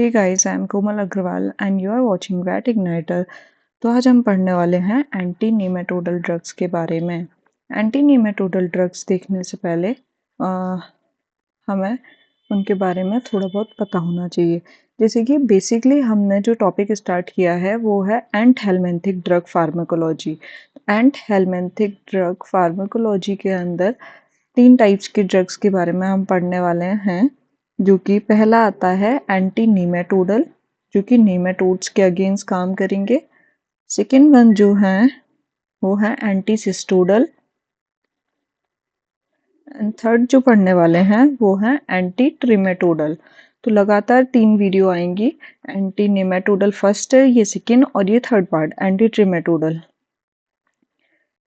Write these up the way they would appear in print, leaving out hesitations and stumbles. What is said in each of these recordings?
Hey guys, I am Komal Agarwal and you are watching Vet Ignitor. तो आज हम पढ़ने वाले हैं एंटी नेमेटोडल ड्रग्स के बारे में। एंटी नेमेटोडल ड्रग्स देखने से पहले हमें उनके बारे में थोड़ा बहुत पता होना चाहिए। जैसे कि बेसिकली हमने जो टॉपिक स्टार्ट किया है वो है एंट हेलमिंथिक ड्रग फार्माकोलॉजी। एंट हेलमिंथिक ड्रग फार्माकोलॉजी के अंदर 3 टाइप्स के ड्रग्स के बारे में हम पढ़ने वाले हैं। जो कि पहला आता है एंटी नीमेटोडल, जो कि नीमेटोड्स के अगेंस्ट काम करेंगे। सेकेंड वन जो है वो है एंटी सिस्टोडल एंड थर्ड जो पढ़ने वाले हैं वो है एंटी ट्रिमेटोडल। तो लगातार 3 वीडियो आएंगी। एंटी नेमेटोडल फर्स्ट है, ये सेकेंड और ये थर्ड पार्ट एंटी ट्रिमेटोडल।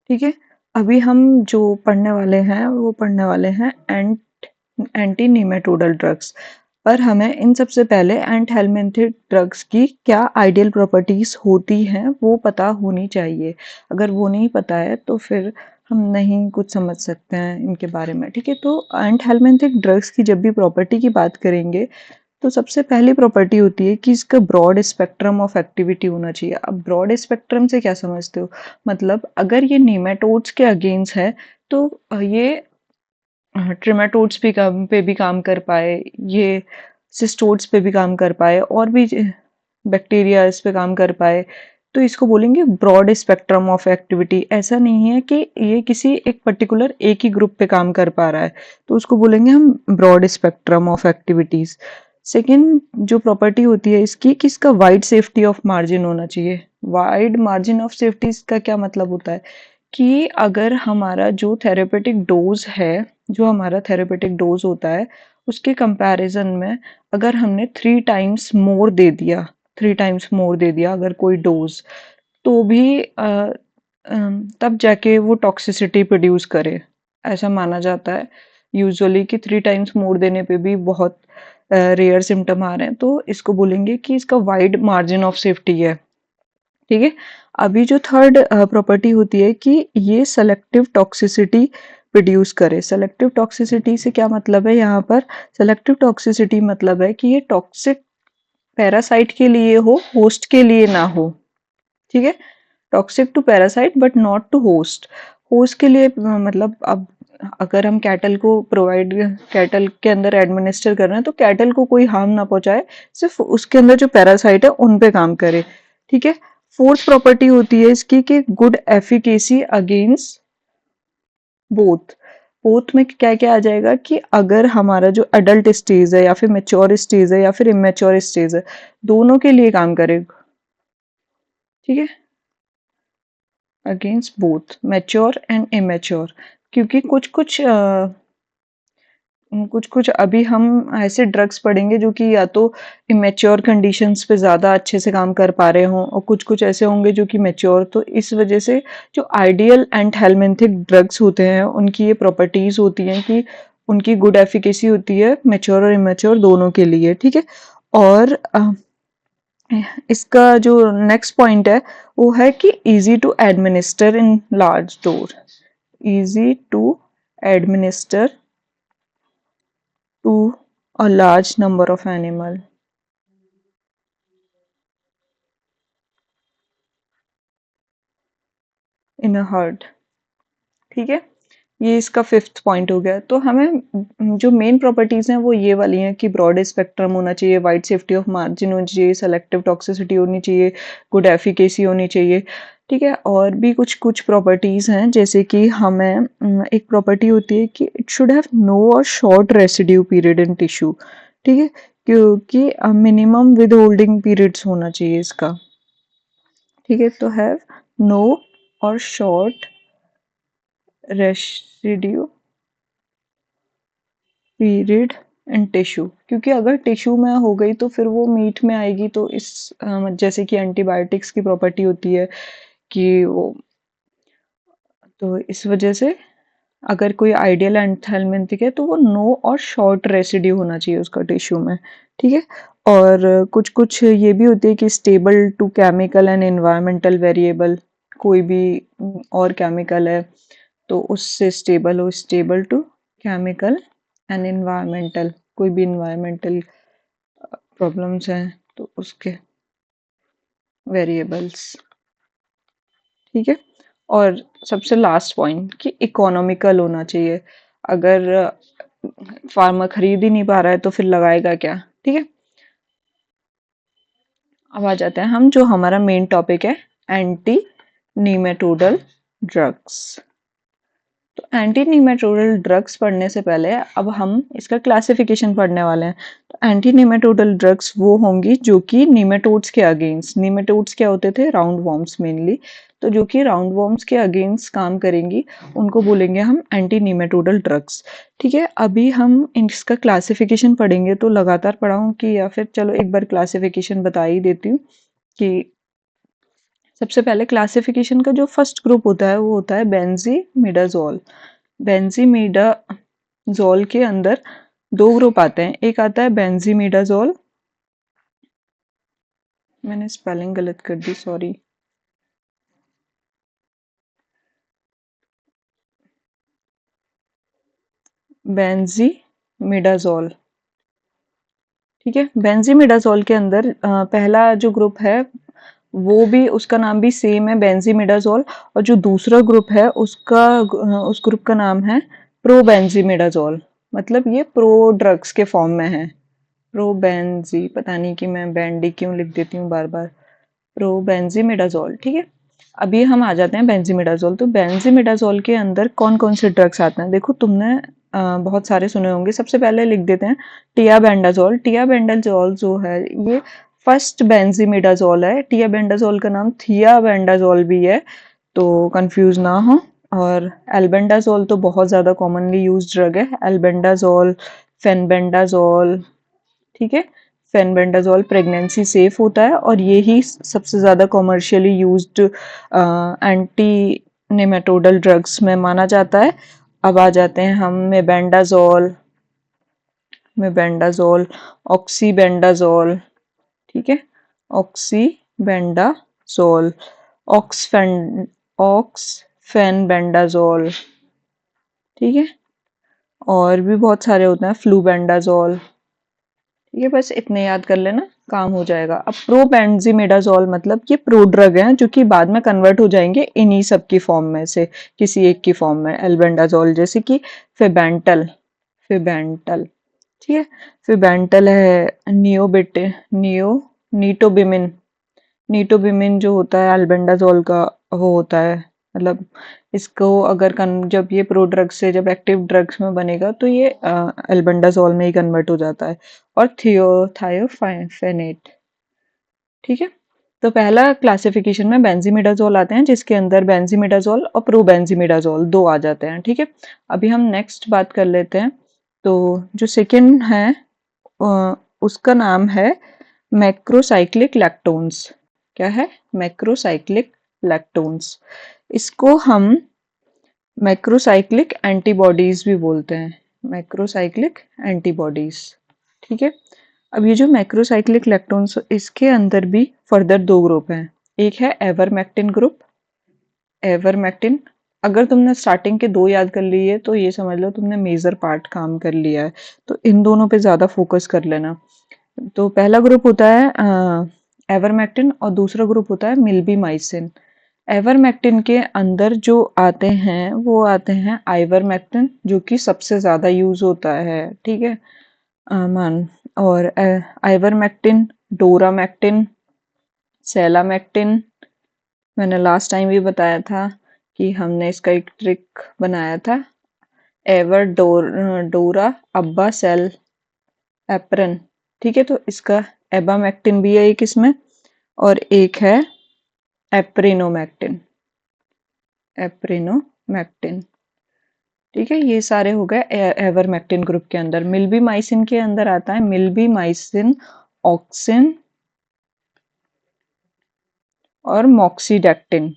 ठीक है, अभी हम जो पढ़ने वाले हैं वो पढ़ने वाले हैं एंटी नेमेटोडल ड्रग्स। पर हमें इन सबसे पहले एंट हेलमिंथिक ड्रग्स की क्या आइडियल प्रॉपर्टीज होती हैं वो पता होनी चाहिए। अगर वो नहीं पता है तो फिर हम नहीं कुछ समझ सकते हैं इनके बारे में। ठीक है, तो एंट हेलमिंथिक ड्रग्स की जब भी प्रॉपर्टी की बात करेंगे तो सबसे पहली प्रॉपर्टी होती है कि इसका ब्रॉड स्पेक्ट्रम ऑफ एक्टिविटी होना चाहिए। अब ब्रॉड स्पेक्ट्रम से क्या समझते हो? मतलब अगर ये नेमेटोड्स के अगेंस्ट है तो ये ट्रिमेटोड्स पे भी काम कर पाए, ये सिस्टोड्स पे भी काम कर पाए और भी बैक्टीरिया इस पे काम कर पाए, तो इसको बोलेंगे ब्रॉड स्पेक्ट्रम ऑफ एक्टिविटी। ऐसा नहीं है कि ये किसी एक पर्टिकुलर एक ही ग्रुप पे काम कर पा रहा है, तो उसको बोलेंगे हम broad spectrum of activities. Second जो प्रॉपर्टी होती है इसकी कि इसका वाइड सेफ्टी ऑफ मार्जिन होना चाहिए। वाइड मार्जिन ऑफ सेफ्टी का क्या मतलब होता है कि अगर हमारा जो थेरेपेटिक डोज है, जो हमारा थेरेपेटिक डोज होता है उसके कंपैरिजन में अगर हमने 3 टाइम्स मोर दे दिया, 3 टाइम्स मोर दे दिया अगर कोई डोज, तो भी तब जाके वो टॉक्सिसिटी प्रोड्यूस करे, ऐसा माना जाता है यूजुअली कि 3 टाइम्स मोर देने पे भी बहुत रेयर सिम्टम आ रहे हैं, तो इसको बोलेंगे कि इसका वाइड मार्जिन ऑफ सेफ्टी है। ठीक है, अभी जो थर्ड प्रॉपर्टी होती है कि ये सेलेक्टिव टॉक्सिसिटी प्रोड्यूस करे। सेलेक्टिव टॉक्सिसिटी से क्या मतलब है? यहाँ पर सेलेक्टिव टॉक्सिसिटी मतलब है कि ये टॉक्सिक पैरासाइट के लिए हो, होस्ट के लिए ना हो। ठीक है, toxic to parasite but not to host. Host के लिए मतलब अब अगर हम कैटल को प्रोवाइड, कैटल के अंदर एडमिनिस्टर कर रहे हैं तो कैटल को कोई हार्म ना पहुंचाए, सिर्फ उसके अंदर जो पैरासाइट है उन पे काम करे। ठीक है, फोर्थ प्रॉपर्टी होती है इसकी कि good efficacy against both. Both में क्या क्या आ जाएगा कि अगर हमारा जो अडल्ट स्टेज है या फिर मेच्योर स्टेज है या फिर इमेच्योर स्टेज है, दोनों के लिए काम करेगा। ठीक है, against both mature and immature. क्योंकि कुछ कुछ अभी हम ऐसे ड्रग्स पढ़ेंगे जो कि या तो इमेच्योर कंडीशंस पे ज़्यादा अच्छे से काम कर पा रहे हों और कुछ कुछ ऐसे होंगे जो कि मैच्योर। तो इस वजह से जो आइडियल एंड हेलमिंथिक ड्रग्स होते हैं उनकी ये प्रॉपर्टीज होती हैं कि उनकी गुड एफिकेसी होती है मैच्योर और इमेच्योर दोनों के लिए। ठीक है, और इसका जो नेक्स्ट पॉइंट है वो है कि easy to administer in large dose. Easy to administer to a large number of animal in a herd। ठीक है, ये इसका फिफ्थ पॉइंट हो गया। तो हमें जो मेन प्रॉपर्टीज हैं वो ये वाली हैं कि ब्रॉड स्पेक्ट्रम होना चाहिए, वाइड सेफ्टी ऑफ मार्जिन होनी चाहिए, सेलेक्टिव टॉक्सिसिटी होनी चाहिए, गुड एफिकेसी होनी चाहिए। ठीक है, और भी कुछ कुछ प्रॉपर्टीज हैं जैसे कि हमें एक प्रॉपर्टी होती है कि इट शुड हैव नो और short residue period in tissue. ठीक है, क्योंकि मिनिमम विद होल्डिंग पीरियड्स होना चाहिए इसका। ठीक है, तो हैव नो और short residue period in tissue, क्योंकि अगर टिश्यू में हो गई तो फिर वो मीट में आएगी। तो इस जैसे कि एंटीबायोटिक्स की प्रॉपर्टी होती है कि वो, तो इस वजह से अगर कोई आइडियल एंथेल्मिंथिक है तो वो नो और शॉर्ट रेसिड्यू होना चाहिए उसका टिश्यू में। ठीक है, और कुछ कुछ ये भी होती है कि stable to chemical and environmental variable. कोई भी और केमिकल है तो उससे स्टेबल हो, stable to chemical and environmental, कोई भी इन्वायरमेंटल प्रॉब्लम्स हैं तो उसके वेरिएबल्स, ठीक है। और सबसे लास्ट पॉइंट कि इकोनॉमिकल होना चाहिए। अगर फार्मर खरीद ही नहीं पा रहा है तो फिर लगाएगा क्या, ठीक है। अब आ जाते हैं हम, जो हमारा मेन टॉपिक है, एंटी नीमेटोडल ड्रग्स। तो एंटी नीमेटोडल ड्रग्स पढ़ने से पहले अब हम इसका क्लासिफिकेशन पढ़ने वाले हैं। तो एंटी नीमेटोडल ड्रग्स वो होंगी जो कि नीमेटोड्स के अगेंस्ट, नीमेटोड्स क्या होते थे, राउंड वॉर्म्स मेनली, तो जो कि राउंड वॉर्म्स के अगेंस्ट काम करेंगी उनको बोलेंगे हम एंटी नीमेटोडल ड्रग्स, ठीक है। अभी हम इसका क्लासिफिकेशन पढ़ेंगे तो लगातार पढ़ाऊँ कि या फिर चलो एक बार क्लासिफिकेशन बता ही देती हूँ कि सबसे पहले क्लासिफिकेशन का जो फर्स्ट ग्रुप होता है वो होता है बेंजीमिडाजोल। बेंजीमिडाजोल के अंदर दो ग्रुप आते हैं, एक आता है बेंजीमिडाजोल, मैंने स्पेलिंग गलत कर दी, सॉरी, बेंजीमिडाजोल, ठीक है। बेंजीमिडाजोल के अंदर पहला जो ग्रुप है वो भी, उसका नाम भी सेम है, बेंजीमिडाजोल, और जो दूसरा ग्रुप है उसका उस ग्रुप का नाम है प्रोबेंजीमिडाजोल, मतलब ये प्रो ड्रग्स के फॉर्म में है। प्रोबेंजी, पता नहीं कि मैं बैंडी क्यों लिख देती हूँ बार बार, प्रोबेंजीमिडाजोल, ठीक है। अभी हम आ जाते हैं बेंजीमिडाजोल। तो बेंजीमिडाजोल के अंदर कौन कौन से ड्रग्स आते हैं, देखो तुमने बहुत सारे सुने होंगे। सबसे पहले लिख देते हैं टियाबेंडाजोल। टियाबेंडाजोल जो है ये फर्स्ट बेंजीमिडाजोल है। टियाबेंडाजोल का नाम थियाबेंडाजोल भी है, तो कंफ्यूज ना हो। और एल्बेंडाजोल तो बहुत ज़्यादा कॉमनली यूज ड्रग है, एल्बेंडाजोल, फेनबेंडाजोल, ठीक है। फेनबेंडाजोल प्रेगनेंसी सेफ होता है और ये ही सबसे ज़्यादा कॉमर्शियली यूज्ड एंटी नेमेटोडल ड्रग्स में माना जाता है। अब आ जाते हैं हम मेबेंडाजोल, मेबेंडाजोल, ऑक्सीबेंडाजोल, ठीक है, ऑक्सीबेंडाजोल, ऑक्सफेन ऑक्सफेनबेंडाजोल, ठीक है। और भी बहुत सारे होते हैं, फ्लूबेंडाजोल, ये बस इतने याद कर लेना, काम हो जाएगा। अब प्रोबेंजीमिडाजोल मतलब ये प्रो ड्रग हैं जो कि बाद में कन्वर्ट हो जाएंगे इन्हीं सब की फॉर्म में से किसी एक की फॉर्म में, एल्बेंडाजोल, जैसे कि फिबेंटल, फिबेंटल, ठीक है। फिबेंटल है, नियोबिटे, नियो नीटोबिमिन, नीटोबिमिन जो होता है एल्बेंडाजोल का वो होता है, मतलब इसको अगर जब ये प्रो ड्रग्स से जब एक्टिव ड्रग्स में बनेगा तो ये एल्बेंडाजोल में ही कन्वर्ट हो जाता है। और थायोफेनेट, ठीक है। तो पहला क्लासिफिकेशन में बेंजीमिडाजोल आते हैं जिसके अंदर बेंजीमिडाजोल और प्रोबेंजीमिडाजोल दो आ जाते हैं, ठीक है। अभी हम नेक्स्ट बात कर लेते हैं। तो जो सेकंड है उसका नाम है मैक्रोसाइक्लिक लैक्टोन्स। क्या है? मैक्रोसाइक्लिक लैक्टोन्स। इसको हम मैक्रोसाइक्लिक एंटीबॉडीज भी बोलते हैं, मैक्रोसाइक्लिक एंटीबॉडीज, ठीक है। अब ये जो मैक्रोसाइक्लिक लैक्टोन्स, इसके अंदर भी फर्दर दो ग्रुप हैं। एक है एवरमेक्टिन ग्रुप, एवरमेक्टिन, अगर तुमने स्टार्टिंग के दो याद कर लिए तो ये समझ लो तुमने मेजर पार्ट काम कर लिया है, तो इन दोनों पे ज़्यादा फोकस कर लेना। तो पहला ग्रुप होता है एवरमेक्टिन और दूसरा ग्रुप होता है मिल्बीमाइसिन। एवरमेक्टिन के अंदर जो आते हैं वो आते हैं आइवरमेक्टिन, जो कि सबसे ज़्यादा यूज होता है, ठीक है, मान, और आइवरमेक्टिन, डोरामेक्टिन, सेलामेक्टिन, मैंने लास्ट टाइम भी बताया था कि हमने इसका एक ट्रिक बनाया था, एवर डोरा अब्बा सेल एप्रन, ठीक है। तो इसका एबामेक्टिन भी है एक इसमें, और एक है एप्रिनोमेक्टिन, एप्रिनोमेक्टिन, ठीक है। ये सारे हो गए एवरमेक्टिन ग्रुप के अंदर। मिल्बीमाइसिन के अंदर आता है मिल्बीमाइसिन, ऑक्सिन और मॉक्सीडेक्टिन,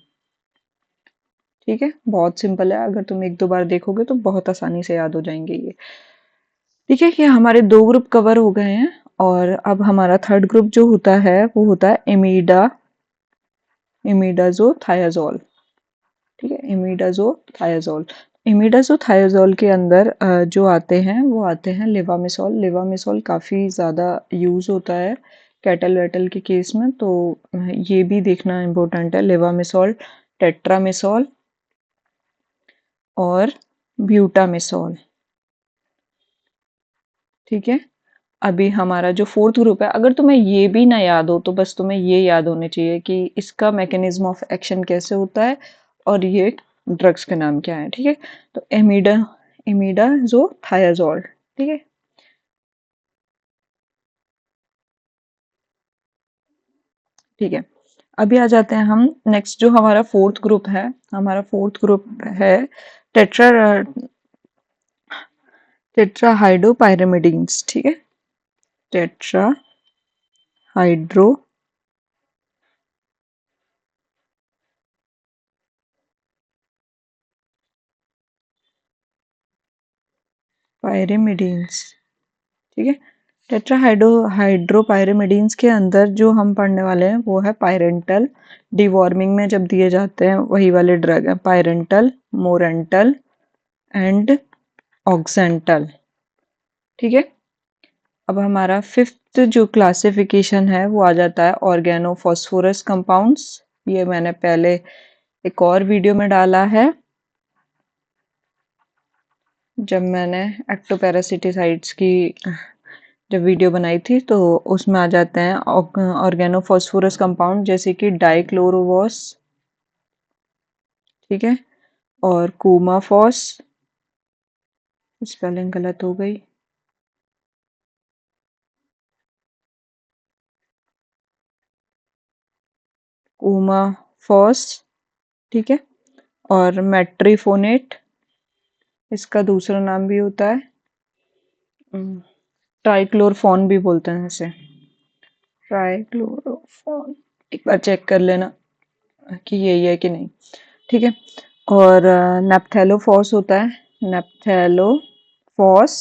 ठीक है। बहुत सिंपल है, अगर तुम एक दो बार देखोगे तो बहुत आसानी से याद हो जाएंगे ये, ठीक है। ये हमारे दो ग्रुप कवर हो गए हैं। और अब हमारा थर्ड ग्रुप जो होता है वो होता है इमिडाजोथायाजोल, ठीक है, इमिडाजोथायाजोल। इमिडाज़ोथायोज़ोल के अंदर जो आते हैं वो आते हैं लेवामिसॉल। लेवामिसॉल काफ़ी ज़्यादा यूज़ होता है कैटल वैटल के केस में, तो ये भी देखना इम्पोर्टेंट है। लेवामिसॉल, टेट्रामिसॉल और ब्यूटामिसॉल, ठीक है। अभी हमारा जो फोर्थ ग्रुप है, अगर तुम्हें ये भी ना याद हो तो बस तुम्हें ये याद होने चाहिए कि इसका मैकेनिज्म ऑफ एक्शन कैसे होता है और ये ड्रग्स के नाम क्या है, ठीक है। तो इमिडाज़ोथायोज़ोल, ठीक है। ठीक है, अभी आ जाते हैं हम नेक्स्ट, जो हमारा फोर्थ ग्रुप है। हमारा फोर्थ ग्रुप है टेट्रा टेट्राहाइड्रोपायरिमिडीन्स, ठीक है। टेट्रा हाइड्रो पायरिमिडीन्स, ठीक है। हाइड्रोपायरिमिडीन्स के अंदर जो हम पढ़ने वाले हैं वो है पायरेंटल। डिवॉर्मिंग में जब दिए जाते हैं वही वाले ड्रग है, पायरेंटल, मोरेंटल एंड ऑक्सेंटल, ठीक है। अब हमारा फिफ्थ जो क्लासिफिकेशन है वो आ जाता है ऑर्गेनोफॉस्फोरस कंपाउंड्स। ये मैंने पहले एक और वीडियो में डाला है, जब मैंने एक्टोपैरासिटिसाइड्स की जब वीडियो बनाई थी, तो उसमें आ जाते हैं ऑर्गेनोफॉस्फोरस कंपाउंड जैसे कि डाइक्लोरोवॉस, ठीक है, और कूमाफॉस, स्पेलिंग गलत हो गई, कूमाफॉस, ठीक है, और मेट्रिफोनेट, इसका दूसरा नाम भी होता है ट्राइक्लोरफॉन भी बोलते हैं इसे, ट्राइक्लोरोफॉन। एक बार चेक कर लेना कि यही है कि नहीं, ठीक है। और नेप्थेलोफॉस होता है, नेप्थेलोफॉस।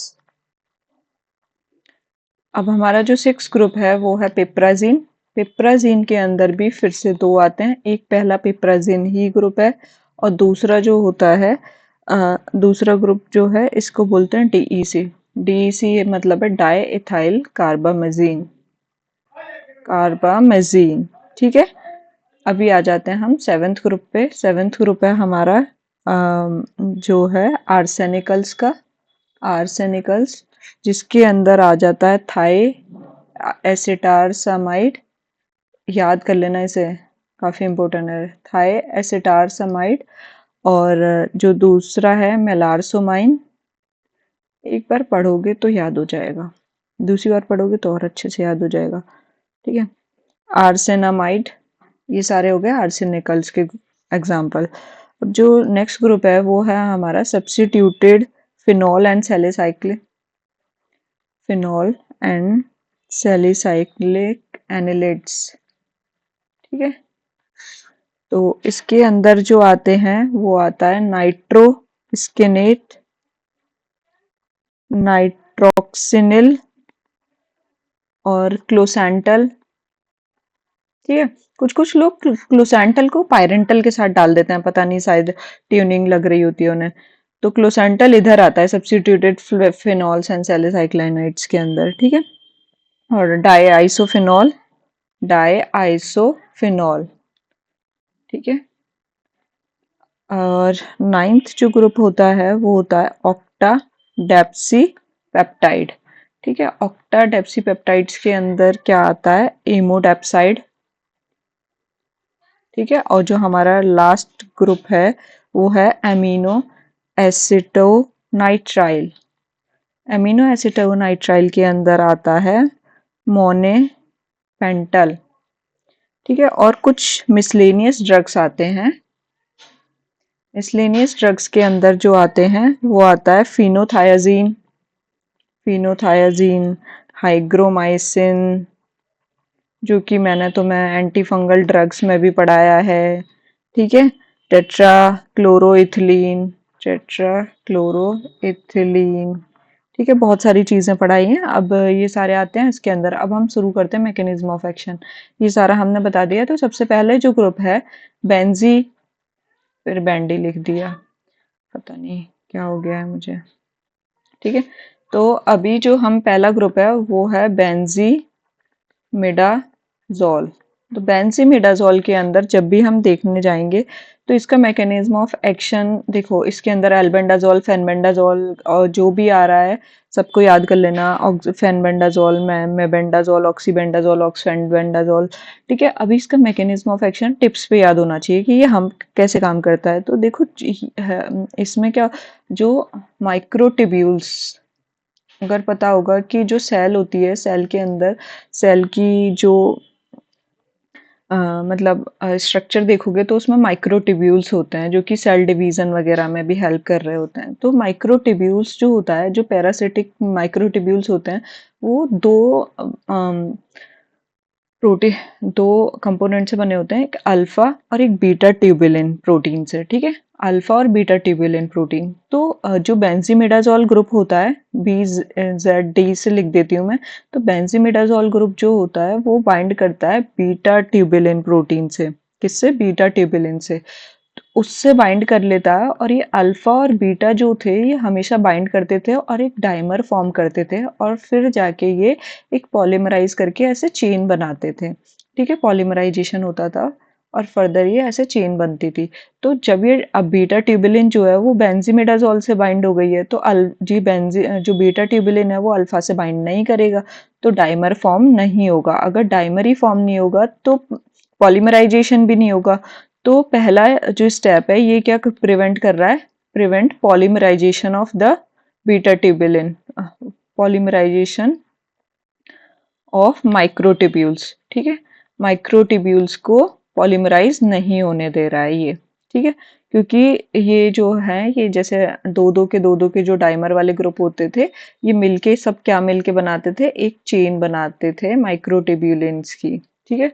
अब हमारा जो सिक्स ग्रुप है वो है पिप्राजीन। पिप्राजीन के अंदर भी फिर से दो आते हैं, एक पहला पिप्राजीन ही ग्रुप है और दूसरा जो होता है दूसरा ग्रुप जो है इसको बोलते हैं डीईसी। डीईसी मतलब है डाई इथाइल कार्बामेजीन, कार्बामेजीन, ठीक है। अभी आ जाते हैं हम सेवेंथ ग्रुप पे। सेवेंथ ग्रुप है हमारा जो है आर्सेनिकल्स का, आर्सेनिकल्स, जिसके अंदर आ जाता है थाई एसिटारसामाइड। याद कर लेना इसे, काफी इंपॉर्टेंट है, थाई एसिटारसामाइड। और जो दूसरा है मेलारसोमाइन। एक बार पढ़ोगे तो याद हो जाएगा, दूसरी बार पढ़ोगे तो और अच्छे से याद हो जाएगा, ठीक है। आर्सेनामाइड, ये सारे हो गए आर्सेनिकल्स के एग्जाम्पल। अब जो नेक्स्ट ग्रुप है वो है हमारा substituted phenol and salicylic, phenol and salicylic annelids, ठीक है। तो इसके अंदर जो आते हैं वो आता है नाइट्रो स्केनेट, नाइट्रोक्सिनिल और क्लोसेंटल, ठीक है। कुछ कुछ लोग क्लोसेंटल को पायरेंटल के साथ डाल देते हैं, पता नहीं शायद ट्यूनिंग लग रही होती है उन्हें। तो क्लोसेंटल इधर आता है सब्स्टिट्यूटेड फिनॉल्स एंड सैलिसाइक्लाइनाइड्स के अंदर, ठीक है। और डाई आइसोफिनॉल, डाई आइसोफिनॉल, ठीक है। और नाइन्थ जो ग्रुप होता है वो होता है ऑक्टा डेप्सी पेप्टाइड, ठीक है। ऑक्टा डेप्सी पेप्टाइड्स के अंदर क्या आता है, एमोडेप्साइड, ठीक है। और जो हमारा लास्ट ग्रुप है वो है एमिनो एसिटोनाइट्राइल। एमिनो एसिटोनाइट्राइल के अंदर आता है मोने पेंटल, ठीक है। और कुछ मिसलेनियस ड्रग्स आते हैं। मिसलेनियस ड्रग्स के अंदर जो आते हैं वो आता है फिनोथायाजीन, फिनोथायाजीन, हाइग्रोमाइसिन, जो कि मैंने तुम्हें एंटी फंगल ड्रग्स में भी पढ़ाया है, ठीक है। टेट्रा क्लोरोइथिलीन, टेट्रा क्लोरोइथिलीन, ठीक है। बहुत सारी चीजें पढ़ाई हैं, अब ये सारे आते हैं इसके अंदर। अब हम शुरू करते हैं मैकेनिज्म ऑफ एक्शन। ये सारा हमने बता दिया। तो सबसे पहले जो ग्रुप है बेंजी, फिर बैंडी लिख दिया, पता नहीं क्या हो गया है मुझे। ठीक है, तो अभी जो हम पहला ग्रुप है वो है बेंजीमिडाजोल। तो बेंजीमिडाजोल के अंदर जब भी हम देखने जाएंगे तो इसका मैकेनिज्म ऑफ एक्शन देखो, इसके अंदर एल्बेंडाजोल, फेनबेंडाजोल और जो भी आ रहा है सबको याद कर लेना। Fenbendazole, mebendazole, oxibendazole, oxfenbendazole. ठीक है, अभी इसका मैकेनिज्म ऑफ एक्शन टिप्स पे याद होना चाहिए कि ये हम कैसे काम करता है। तो देखो इसमें क्या, जो माइक्रोट्यूब्यूल्स, अगर पता होगा कि जो सेल होती है, सेल के अंदर सेल की जो मतलब स्ट्रक्चर देखोगे तो उसमें माइक्रोट्यूब्यूल्स होते हैं जो कि सेल डिवीजन वगैरह में भी हेल्प कर रहे होते हैं। तो माइक्रोट्यूब्यूल्स जो होता है, जो पैरासिटिक माइक्रोट्यूब्यूल्स होते हैं, वो प्रोटीन दो कंपोनेंट से बने होते हैं, एक अल्फा और एक बीटा ट्यूबुलिन प्रोटीन से। ठीक है, अल्फा और बीटा ट्यूबुलिन प्रोटीन। तो जो बेंजीमिडाजोल ग्रुप होता है, BZD से लिख देती हूँ मैं। तो बेंजीमिडाजोल ग्रुप जो होता है वो बाइंड करता है बीटा ट्यूबुलिन प्रोटीन से। किससे? बीटा ट्यूबुलिन से। उससे बाइंड कर लेता है, और ये अल्फा और बीटा जो थे ये हमेशा बाइंड करते थे और एक डाइमर फॉर्म करते थे, और फिर जाके ये एक पॉलीमराइज करके ऐसे चेन बनाते थे। ठीक है, पॉलीमराइजेशन होता था और फर्दर ये ऐसे चेन बनती थी। तो जब ये अब बीटा ट्यूबुलिन जो है वो बेंजीमिडाजोल से बाइंड हो गई है, तो अल जी बेंजी जो बीटा ट्यूबुलिन है वो अल्फा से बाइंड नहीं करेगा, तो डाइमर फॉर्म नहीं होगा। अगर डाइमर ही फॉर्म नहीं होगा तो पॉलीमराइजेशन भी नहीं होगा। तो पहला जो स्टेप है ये क्या प्रिवेंट कर रहा है? Prevent polymerisation of the beta tubulin, polymerisation of microtubules. ठीक है, माइक्रोट्यूब्यूल्स को पॉलीमराइज नहीं होने दे रहा है ये। ठीक है, क्योंकि ये जो है, ये जैसे दो दो के जो डाइमर वाले ग्रुप होते थे, ये मिलके सब क्या मिलके बनाते थे? एक चेन बनाते थे माइक्रोट्यूब्यूलिन्स की। ठीक है,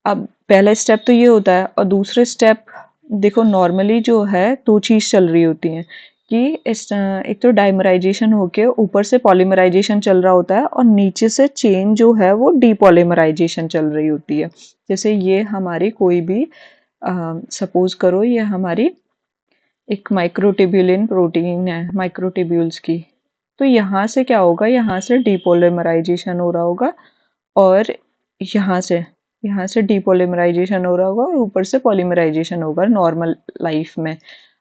अब पहला स्टेप तो ये होता है, और दूसरे स्टेप देखो, नॉर्मली जो है दो चीज चल रही होती हैं कि एक तो डाइमराइजेशन होके ऊपर से पॉलीमराइजेशन चल रहा होता है, और नीचे से चेन जो है वो डीपॉलीमराइजेशन चल रही होती है। जैसे ये हमारी कोई भी सपोज करो ये हमारी एक माइक्रोट्यूब्यूलिन प्रोटीन है, माइक्रोट्यूब्यूल्स की। तो यहाँ से क्या होगा? यहाँ से डीपॉलीमराइजेशन हो रहा होगा, और यहाँ से यहाँ से डीपॉलीमराइजेशन हो रहा होगा, और ऊपर से पॉलीमराइजेशन होगा नॉर्मल लाइफ में।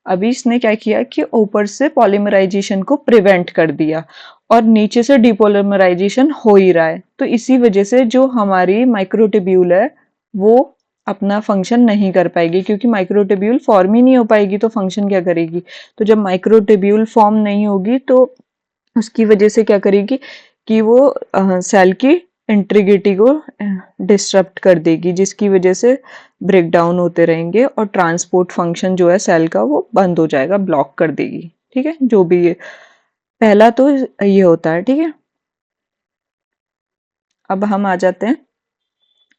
अभी इसने क्या किया कि ऊपर से पॉलीमराइजेशन को प्रिवेंट कर दिया, और नीचे से डीपॉलीमराइजेशन हो ही रहा है। तो इसी वजह से जो हमारी माइक्रोट्यूब्यूल है वो अपना फंक्शन नहीं कर पाएगी, क्योंकि माइक्रोट्यूब्यूल फॉर्म ही नहीं हो पाएगी तो फंक्शन क्या करेगी? तो जब माइक्रोट्यूब्यूल फॉर्म नहीं होगी तो उसकी वजह से क्या करेगी कि वो सेल की इंटीग्रिटी को डिस्टर्ब कर देगी, जिसकी वजह से ब्रेक डाउन होते रहेंगे, और ट्रांसपोर्ट फंक्शन जो है सेल का वो बंद हो जाएगा, ब्लॉक कर देगी। ठीक है, जो भी ये पहला तो ये होता है। ठीक है, अब हम आ जाते हैं,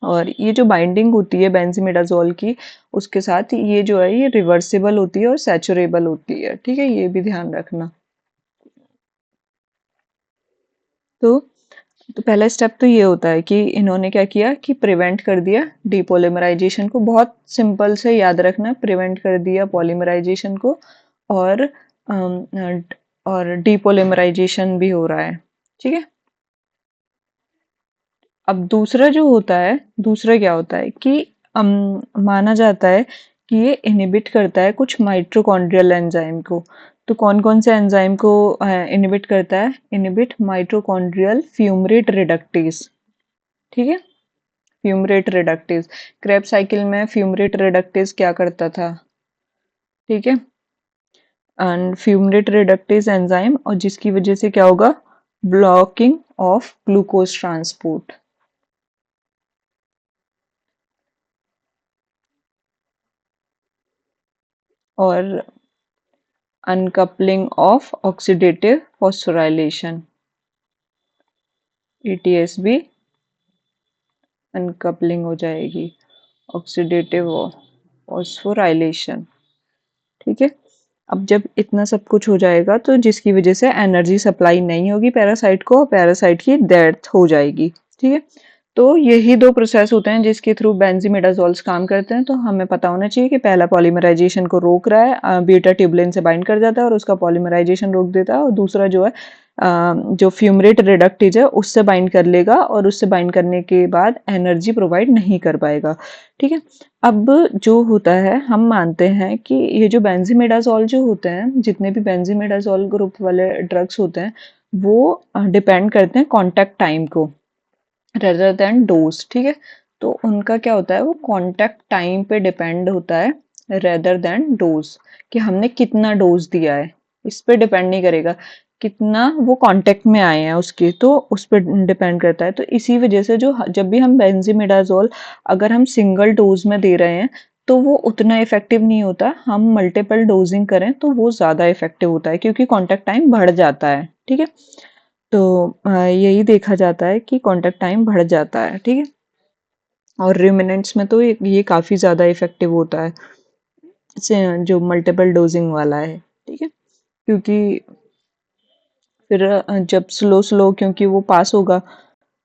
और ये जो बाइंडिंग होती है बेंजीमिडाजोल की, उसके साथ ये जो है ये रिवर्सिबल होती है और सैचुरेबल होती है। ठीक है, ये भी ध्यान रखना। तो पहला स्टेप तो ये होता है कि इन्होंने क्या किया कि प्रिवेंट कर दिया डीपॉलीमराइजेशन को। बहुत सिंपल से याद रखना, प्रिवेंट कर दिया पॉलीमराइजेशन को, और डीपॉलीमराइजेशन भी हो रहा है। ठीक है, अब दूसरा जो होता है, दूसरा क्या होता है कि माना जाता है कि ये इनहिबिट करता है कुछ माइटोकॉन्ड्रियल एंजाइम को। तो कौन कौन से एंजाइम को इनहिबिट करता है? Inhibit mitochondrial fumarate reductase. ठीक है, फ्यूमरेट रिडक्टेज। क्रेब साइकिल में फ्यूमरेट रिडक्टेज क्या करता था? ठीक है, एंड फ्यूमरेट रिडक्टेज एंजाइम, और जिसकी वजह से क्या होगा? ब्लॉकिंग ऑफ ग्लूकोज ट्रांसपोर्ट, और uncoupling of oxidative phosphorylation, ETS भी अनकपलिंग हो जाएगी, ऑक्सीडेटिव फॉस्फोराइलेशन। ठीक है, अब जब इतना सब कुछ हो जाएगा तो जिसकी वजह से एनर्जी सप्लाई नहीं होगी पैरासाइट को, पैरासाइट की डेथ हो जाएगी। ठीक है, तो यही 2 प्रोसेस होते हैं जिसके थ्रू बेंज़ोइमिडाज़ोल्स काम करते हैं। तो हमें पता होना चाहिए कि पहला पॉलीमराइज़ेशन को रोक रहा है, बीटा ट्यूबुलिन से बाइंड कर जाता है और उसका पॉलीमराइज़ेशन रोक देता है, और दूसरा जो है जो फ्यूमरेट रिडक्टेज है उससे बाइंड कर लेगा और उससे बाइंड करने के बाद एनर्जी प्रोवाइड नहीं कर पाएगा। ठीक है? अब जो होता है, हम मानते हैं कि ये जो बेंज़ोइमिडाज़ोल जो होते हैं, जितने भी बेंज़ोइमिडाज़ोल ग्रुप वाले ड्रग्स होते हैं, वो डिपेंड करते हैं कॉन्टैक्ट टाइम को रेदर देन डोज। ठीक है, तो उनका क्या होता है, वो कॉन्टैक्ट टाइम पे डिपेंड होता है रेदर देन डोज, कि हमने कितना डोज दिया है, इस पे डिपेंड नहीं करेगा कितना वो कांटेक्ट में आए हैं उसके, तो उस पर डिपेंड करता है। तो इसी वजह से जो जब भी हम बेंजीमिडाजोल अगर हम सिंगल डोज में दे रहे हैं तो वो उतना इफेक्टिव नहीं होता, हम मल्टीपल डोजिंग करें तो वो ज़्यादा इफेक्टिव होता है क्योंकि कांटेक्ट टाइम बढ़ जाता है। ठीक है, तो यही देखा जाता है कि कांटेक्ट टाइम बढ़ जाता है। ठीक है, और रुमिनेंट्स में तो ये काफ़ी ज़्यादा इफेक्टिव होता है जो मल्टीपल डोजिंग वाला है। ठीक है, क्योंकि फिर जब स्लो स्लो क्योंकि वो पास होगा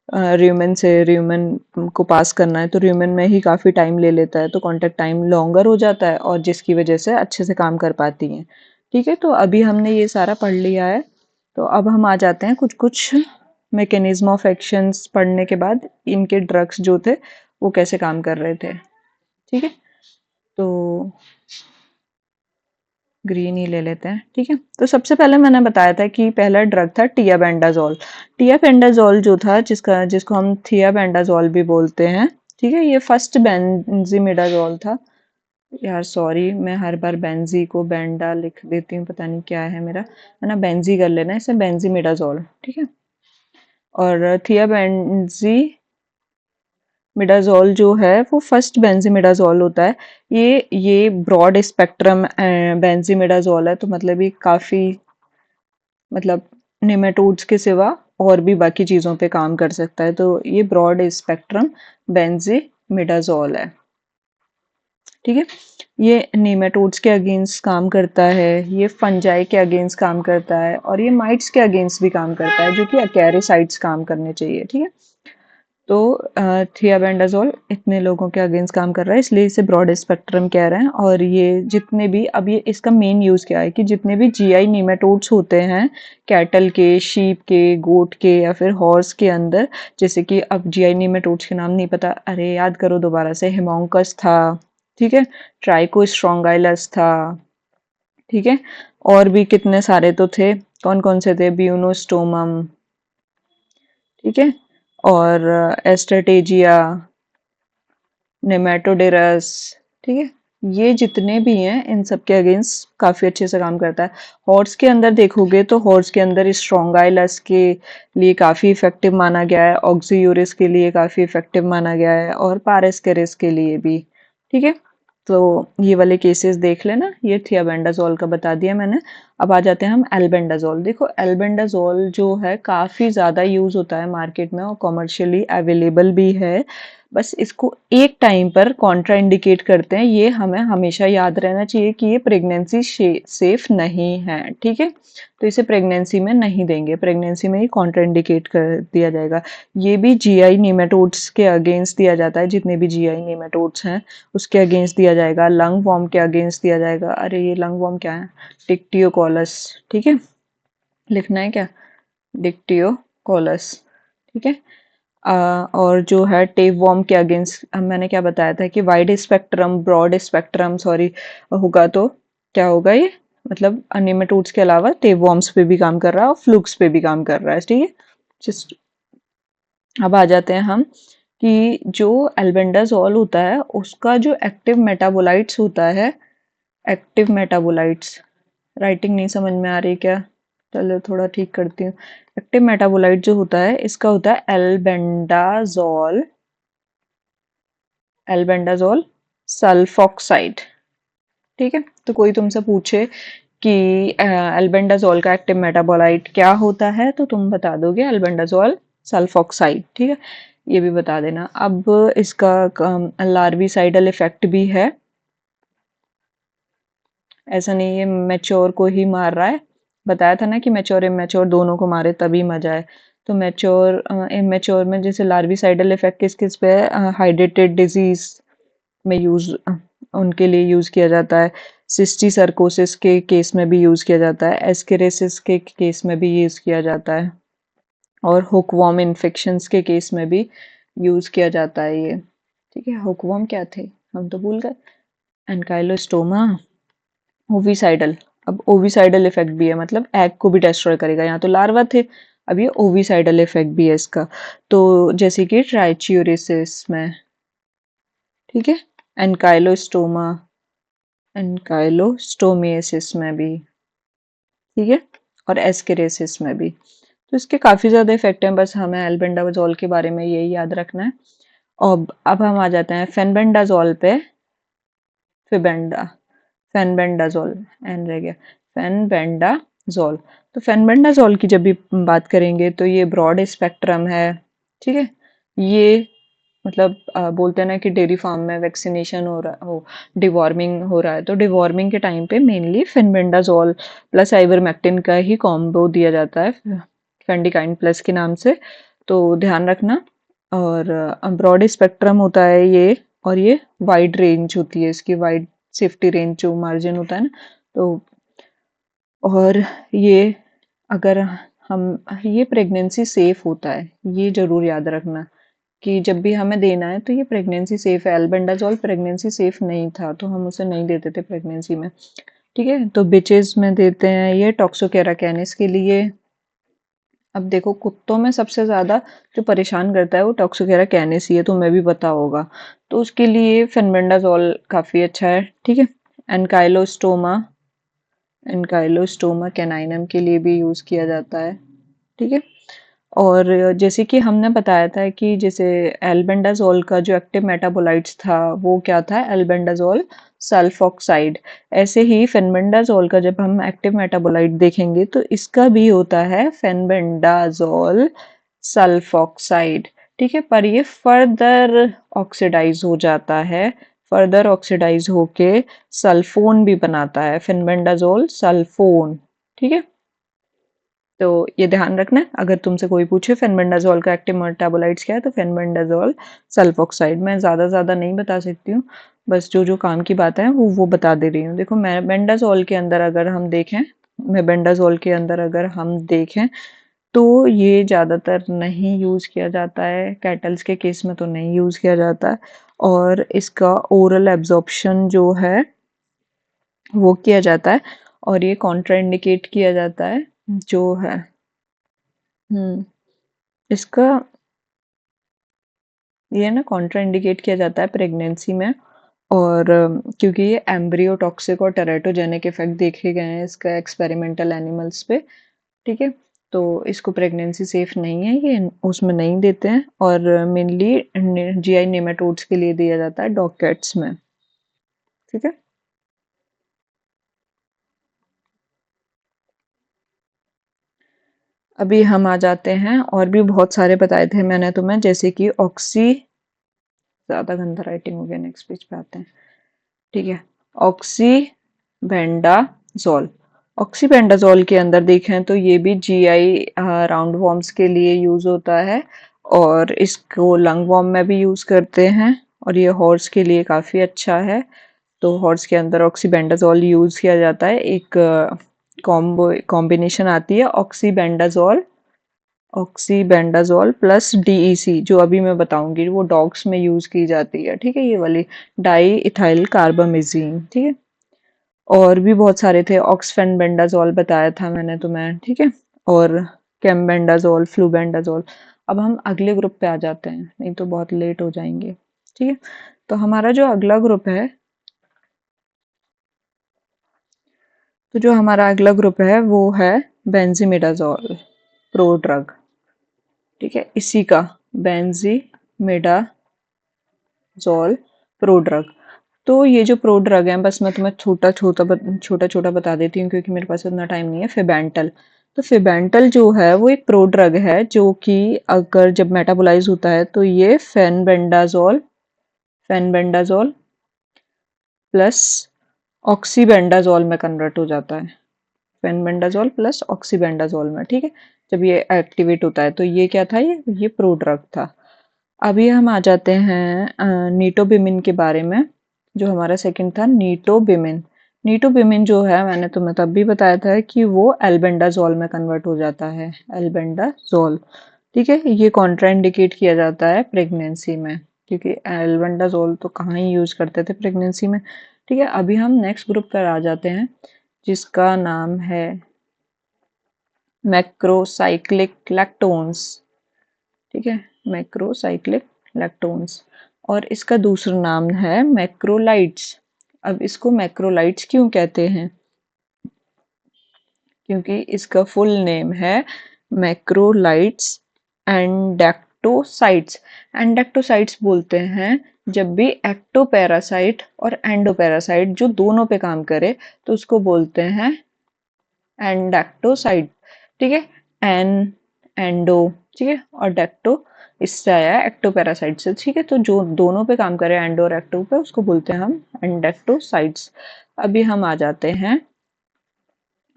र्यूमेन से, र्यूमेन को पास करना है तो र्यूमेन में ही काफ़ी टाइम ले लेता है, तो कांटेक्ट टाइम लॉन्गर हो जाता है और जिसकी वजह से अच्छे से काम कर पाती हैं। ठीक है, तो अभी हमने ये सारा पढ़ लिया है, तो अब हम आ जाते हैं कुछ कुछ मैकेनिज्म ऑफ एक्शंस पढ़ने के बाद इनके ड्रग्स जो थे वो कैसे काम कर रहे थे। ठीक है, तो ग्रीन ही ले लेते हैं। ठीक है, तो सबसे पहले मैंने बताया था कि पहला ड्रग था टियाबेंडाजोल। टियाबेंडाजोल जो था, जिसको हम थियाबेंडाजोल भी बोलते हैं। ठीक है, ये फर्स्ट बेंजीमिडाजोल था। यार सॉरी, मैं हर बार बेंजी को बेंडा लिख देती हूँ, पता नहीं क्या है मेरा, है ना, बेंजी कर लेना इसे, बेंजीमिडाजोल। ठीक है, और थियाबेंजी मिडाज़ोल जो है वो फर्स्ट बेंज़ोमिडाज़ोल होता है। ये ब्रॉड स्पेक्ट्रम बेंज़ोमिडाज़ोल है, तो मतलब ये काफ़ी, मतलब नेमेटोड्स के सिवा और भी बाकी चीज़ों पे काम कर सकता है, तो ये ब्रॉड स्पेक्ट्रम बेंज़ोमिडाज़ोल है। ठीक है, ये नेमेटोड्स के अगेंस्ट काम करता है, ये फंजाई के अगेंस्ट काम करता है और ये माइट्स के अगेंस्ट भी काम करता है, जो कि अकैरिसाइड्स काम करने चाहिए। ठीक है, तो थियाबेंडाजोल इतने लोगों के अगेंस्ट काम कर रहा है, इसलिए इसे ब्रॉड स्पेक्ट्रम कह रहे हैं। और ये जितने भी, अब ये इसका मेन यूज़ क्या है कि जितने भी जीआई नेमेटोड्स होते हैं कैटल के, शीप के, गोट के या फिर हॉर्स के अंदर, जैसे कि अब जीआई नेमेटोड्स के नाम नहीं पता, अरे याद करो दोबारा से, हेमोंकस था, ठीक है, ट्राइकोस्ट्रोंगाइलस था, ठीक है, और भी कितने सारे तो थे, कौन कौन से थे, ब्यूनोस्टोमम, ठीक है, और एस्ट्रेटेजिया, नेमेटोडेरस, ठीक है, ये जितने भी हैं इन सब के अगेंस्ट काफ़ी अच्छे से काम करता है। हॉर्स के अंदर देखोगे तो हॉर्स के अंदर स्ट्रोंगाइलस के लिए काफ़ी इफेक्टिव माना गया है, ऑक्सीयूरिस के लिए काफ़ी इफेक्टिव माना गया है और पारेस्केरिस के लिए भी। ठीक है, तो ये वाले केसेस देख लेना, ये थियाबेंडाजोल का बता दिया मैंने। अब आ जाते हैं हम एल्बेंडाजोल। देखो एल्बेंडाजोल जो है काफ़ी ज़्यादा यूज़ होता है मार्केट में और कमर्शियली अवेलेबल भी है, बस इसको एक टाइम पर कॉन्ट्रा इंडिकेट करते हैं, ये हमें हमेशा याद रहना चाहिए कि ये प्रेगनेंसी सेफ नहीं है। ठीक है, तो इसे प्रेगनेंसी में नहीं देंगे, प्रेगनेंसी में ही कॉन्ट्रा इंडिकेट कर दिया जाएगा। ये भी जीआई नेमेटोड्स के अगेंस्ट दिया जाता है, जितने भी जीआई नेमेटोड्स हैं उसके अगेंस्ट दिया जाएगा, लंग वॉर्म के अगेंस्ट दिया जाएगा। अरे ये लंग वॉर्म क्या है, डिक्टियोकोलस। ठीक है, लिखना है क्या, डिक्टियोकोलस। ठीक है, और जो है टेप वॉर्म के अगेंस्ट मैंने क्या बताया था कि wide spectrum, broad spectrum sorry होगा, तो क्या होगा ये, मतलब नेमेटोड्स के अलावा टेप वॉर्म्स पे भी काम कर रहा है और फ्लूक्स पे भी काम कर रहा है। ठीक है, जस्ट अब आ जाते हैं हम कि जो एल्बेंडाजोल होता है उसका जो एक्टिव मेटाबोलाइट्स होता है, एक्टिव मेटाबोलाइट्स, राइटिंग नहीं समझ में आ रही क्या, चलो थोड़ा ठीक करती हूँ। एक्टिव मेटाबोलाइट जो होता है इसका होता है एल्बेंडाजोल, एल्बेंडाजोल सल्फॉक्साइड। ठीक है, तो कोई तुमसे पूछे कि एल्बेंडाजोल का एक्टिव मेटाबोलाइट क्या होता है तो तुम बता दोगे एल्बेंडाजोल सल्फॉक्साइड। ठीक है, ये भी बता देना। अब इसका लार्विसाइडल इफेक्ट भी है, ऐसा नहीं है मैच्योर को ही मार रहा है, बताया था ना कि मैच्योर इमेच्योर दोनों को मारे तभी मजा है, तो मैच्योर इमेच्योर में जैसे लार्विसाइडल इफेक्ट किस किस पे है, हाइड्रेटेड डिजीज में यूज उनके लिए यूज किया जाता है, सिस्टिसर्कोसिस के केस में भी यूज किया जाता है, एस्केरेसिस के केस में भी यूज किया जाता है, और हुकवॉर्म इन्फेक्शंस के केस में भी यूज किया जाता है ये। ठीक है, हुकवॉर्म क्या थे हम तो भूल गए। एनकाइलोस्टोमा, ओविसाइडल। अब ओविसाइडल इफेक्ट भी है, मतलब एग को भी डिस्ट्रॉय करेगा। यहाँ तो लार्वा थे, अब ये ओविसाइडल इफेक्ट भी है इसका। तो जैसे कि ट्राइचियोरिसिस में, ठीक है, एनकाइलोस्टोमा, एनकाइलोस्टोमियासिस में भी, ठीक है, और एस्केरेसिस में भी। तो इसके काफी ज्यादा इफेक्ट हैं, बस हमें एल्बेंडाजोल के बारे में यही याद रखना है। और अब हम आ जाते हैं फेनबेंडाजोल पे। फिबेंडा, फेनबेंडाजोल, एन रह गया, फेनबेंडाजोल। तो फेनबेंडाजोल की जब भी बात करेंगे तो ये ब्रॉड स्पेक्ट्रम है, ठीक है। ये मतलब बोलते हैं ना कि डेयरी फार्म में वैक्सीनेशन हो रहा हो, डिवॉर्मिंग हो रहा है, तो डिवॉर्मिंग के टाइम पे मेनली फेनबेंडाजोल प्लस आइवरमेक्टिन का ही कॉम्बो दिया जाता है, फेंडिकाइन प्लस के नाम से। तो ध्यान रखना। और ब्रॉड स्पेक्ट्रम होता है ये, और ये वाइड रेंज होती है इसकी, वाइड सेफ्टी रेंज जो मार्जिन होता है ना। तो और ये अगर हम, ये प्रेगनेंसी सेफ होता है, ये जरूर याद रखना कि जब भी हमें देना है तो ये प्रेगनेंसी सेफ है। एल्बेंडाजोल प्रेगनेंसी सेफ नहीं था तो हम उसे नहीं देते थे प्रेगनेंसी में, ठीक है। तो बिचेस में देते हैं ये टॉक्सोकेरा कैनिस के लिए। अब देखो कुत्तों में सबसे ज्यादा जो परेशान करता है वो टॉक्सोकेरा कैनिस ही है, तुम्हें भी पता होगा। तो उसके लिए फेनबेंडाजोल काफी अच्छा है, ठीक है। एनकाइलोस्टोमा, एनकाइलोस्टोमा कैनाइनम के लिए भी यूज किया जाता है, ठीक है। और जैसे कि हमने बताया था कि जैसे एल्बेंडाजोल का जो एक्टिव मेटाबोलाइट्स था वो क्या था, एल्बेंडाजोल सल्फॉक्साइड। ऐसे ही फेनबेंडाजोल का जब हम एक्टिव मेटाबोलाइट देखेंगे तो इसका भी होता है फेनबेंडाजोल सल्फॉक्साइड, ठीक है। पर ये फर्दर ऑक्सीडाइज हो जाता है, फर्दर ऑक्सीडाइज होके सल्फोन भी बनाता है, फेनबेंडाजोल सल्फोन, ठीक है। तो ये ध्यान रखना है, अगर तुमसे कोई पूछे फेनबेंडाजोल का एक्टिव मेटाबोलाइट्स क्या है तो फेनबेंडाजोल सल्फॉक्साइड। मैं ज्यादा नहीं बता सकती हूँ, बस जो जो काम की बात है वो बता दे रही हूँ। देखो मेबेंडाजोल के अंदर अगर हम देखें, मेबेंडाजोल के अंदर अगर हम देखें तो ये ज्यादातर नहीं यूज किया जाता है, कैटल्स के केस में तो नहीं यूज किया जाता है। और इसका ओरल एब्जॉर्प्शन जो है वो किया जाता है, और ये कॉन्ट्राइंडिकेट किया जाता है जो है। इसका ये ना कॉन्ट्राइंडिकेट किया जाता है प्रेगनेंसी में। और क्योंकि ये एम्ब्रियो टॉक्सिक और टेरेटोजेनिक इफेक्ट देखे गए हैं इसका एक्सपेरिमेंटल एनिमल्स पे, ठीक है। तो इसको प्रेगनेंसी सेफ नहीं है, ये उसमें नहीं देते हैं, और मेनली जीआई नेमाटोड्स के लिए दिया जाता है डॉग कैट्स में, ठीक है। अभी हम आ जाते हैं, और भी बहुत सारे बताए थे मैंने तुम्हें, जैसे कि ऑक्सी, ज्यादा गंदा राइटिंग हो गया, नेक्स्ट पेज पे आते हैं, ठीक है। ऑक्सीबेंडाजोल, ऑक्सीबेंडाजोल के अंदर देखें तो ये भी जीआई राउंड वॉर्म्स के लिए यूज होता है, और इसको लंग वॉर्म में भी यूज करते हैं, और ये हॉर्स के लिए काफी अच्छा है। तो हॉर्स के अंदर ऑक्सीबेंडाजोल यूज किया जाता है, एक कॉम्बो कॉम्बिनेशन आती है ऑक्सीबेंडाजोल, ऑक्सीबेंडाजोल प्लस डीईसी, जो अभी मैं बताऊंगी वो डॉग्स में यूज की जाती है, ठीक है, ये वाली डाई इथाइल कार्बामेजीन, ठीक है। और भी बहुत सारे थे, ऑक्सफेनबेंडाजोल बताया था मैंने तुम्हें, ठीक है, और कैमबेंडाजोल, फ्लूबेंडाजोल। अब हम अगले ग्रुप पे आ जाते हैं, नहीं तो बहुत लेट हो जाएंगे, ठीक है। तो हमारा जो अगला ग्रुप है, तो जो हमारा अगला ग्रुप है वो है बेंजीमिडाजोल प्रोड्रग, ठीक है, इसी का बेंजीमिडाजोल प्रोड्रग। तो ये जो प्रोड्रग है, बस मैं तुम्हें छोटा छोटा बता देती हूँ क्योंकि मेरे पास उतना टाइम नहीं है। फिबेंटल, तो फिबेंटल जो है वो एक प्रोड्रग है जो कि अगर जब मेटाबोलाइज होता है तो ये फेनबेंडाजोल, फेनबेंडाजोल प्लस ऑक्सीबेंडाजोल में कन्वर्ट हो जाता है, फेनबेंडाजोल प्लस ऑक्सीबेंडाजोल में, ठीक है। जब ये एक्टिवेट होता है, तो ये क्या था, ये प्रोड्रग था। अभी हम आ जाते हैं नीटोबिमिन के बारे में, जो हमारा सेकंड था नीटोबिमिन। नीटोबिमिन जो है, मैंने तुम्हें तब भी बताया था कि वो एल्बेंडाजोल में कन्वर्ट हो जाता है, एल्बेंडाजोल। ठीक है, ये कॉन्ट्राइंडिकेट किया जाता है प्रेगनेंसी में, क्योंकि एल्बेंडाजोल तो कहाँ ही यूज करते थे प्रेगनेंसी में। ठीक है, अभी हम नेक्स्ट ग्रुप पर आ जाते हैं, जिसका नाम है मैक्रोसाइक्लिक लैक्टोन्स। ठीक है, मैक्रोसाइक्लिक लैक्टोन्स, और इसका दूसरा नाम है मैक्रोलाइड्स। अब इसको मैक्रोलाइड्स क्यों कहते हैं, क्योंकि इसका फुल नेम है मैक्रोलाइड्स एंडैक्टोसाइट्स। एंडैक्टोसाइट्स बोलते हैं जब भी एक्टोपैरासाइट और एंडोपैरासाइट जो दोनों पे काम करे, तो उसको बोलते हैं एंडैक्टोसाइट। ठीक है, एन, एंडो, ठीक है, और डेक्टो इससे आया है एक्टोपैरासाइट से। ठीक है, तो जो दोनों पे काम करे, एंडो और एक्टो पे, उसको बोलते हैं हम एंडैक्टोसाइट्स। अभी हम आ जाते हैं,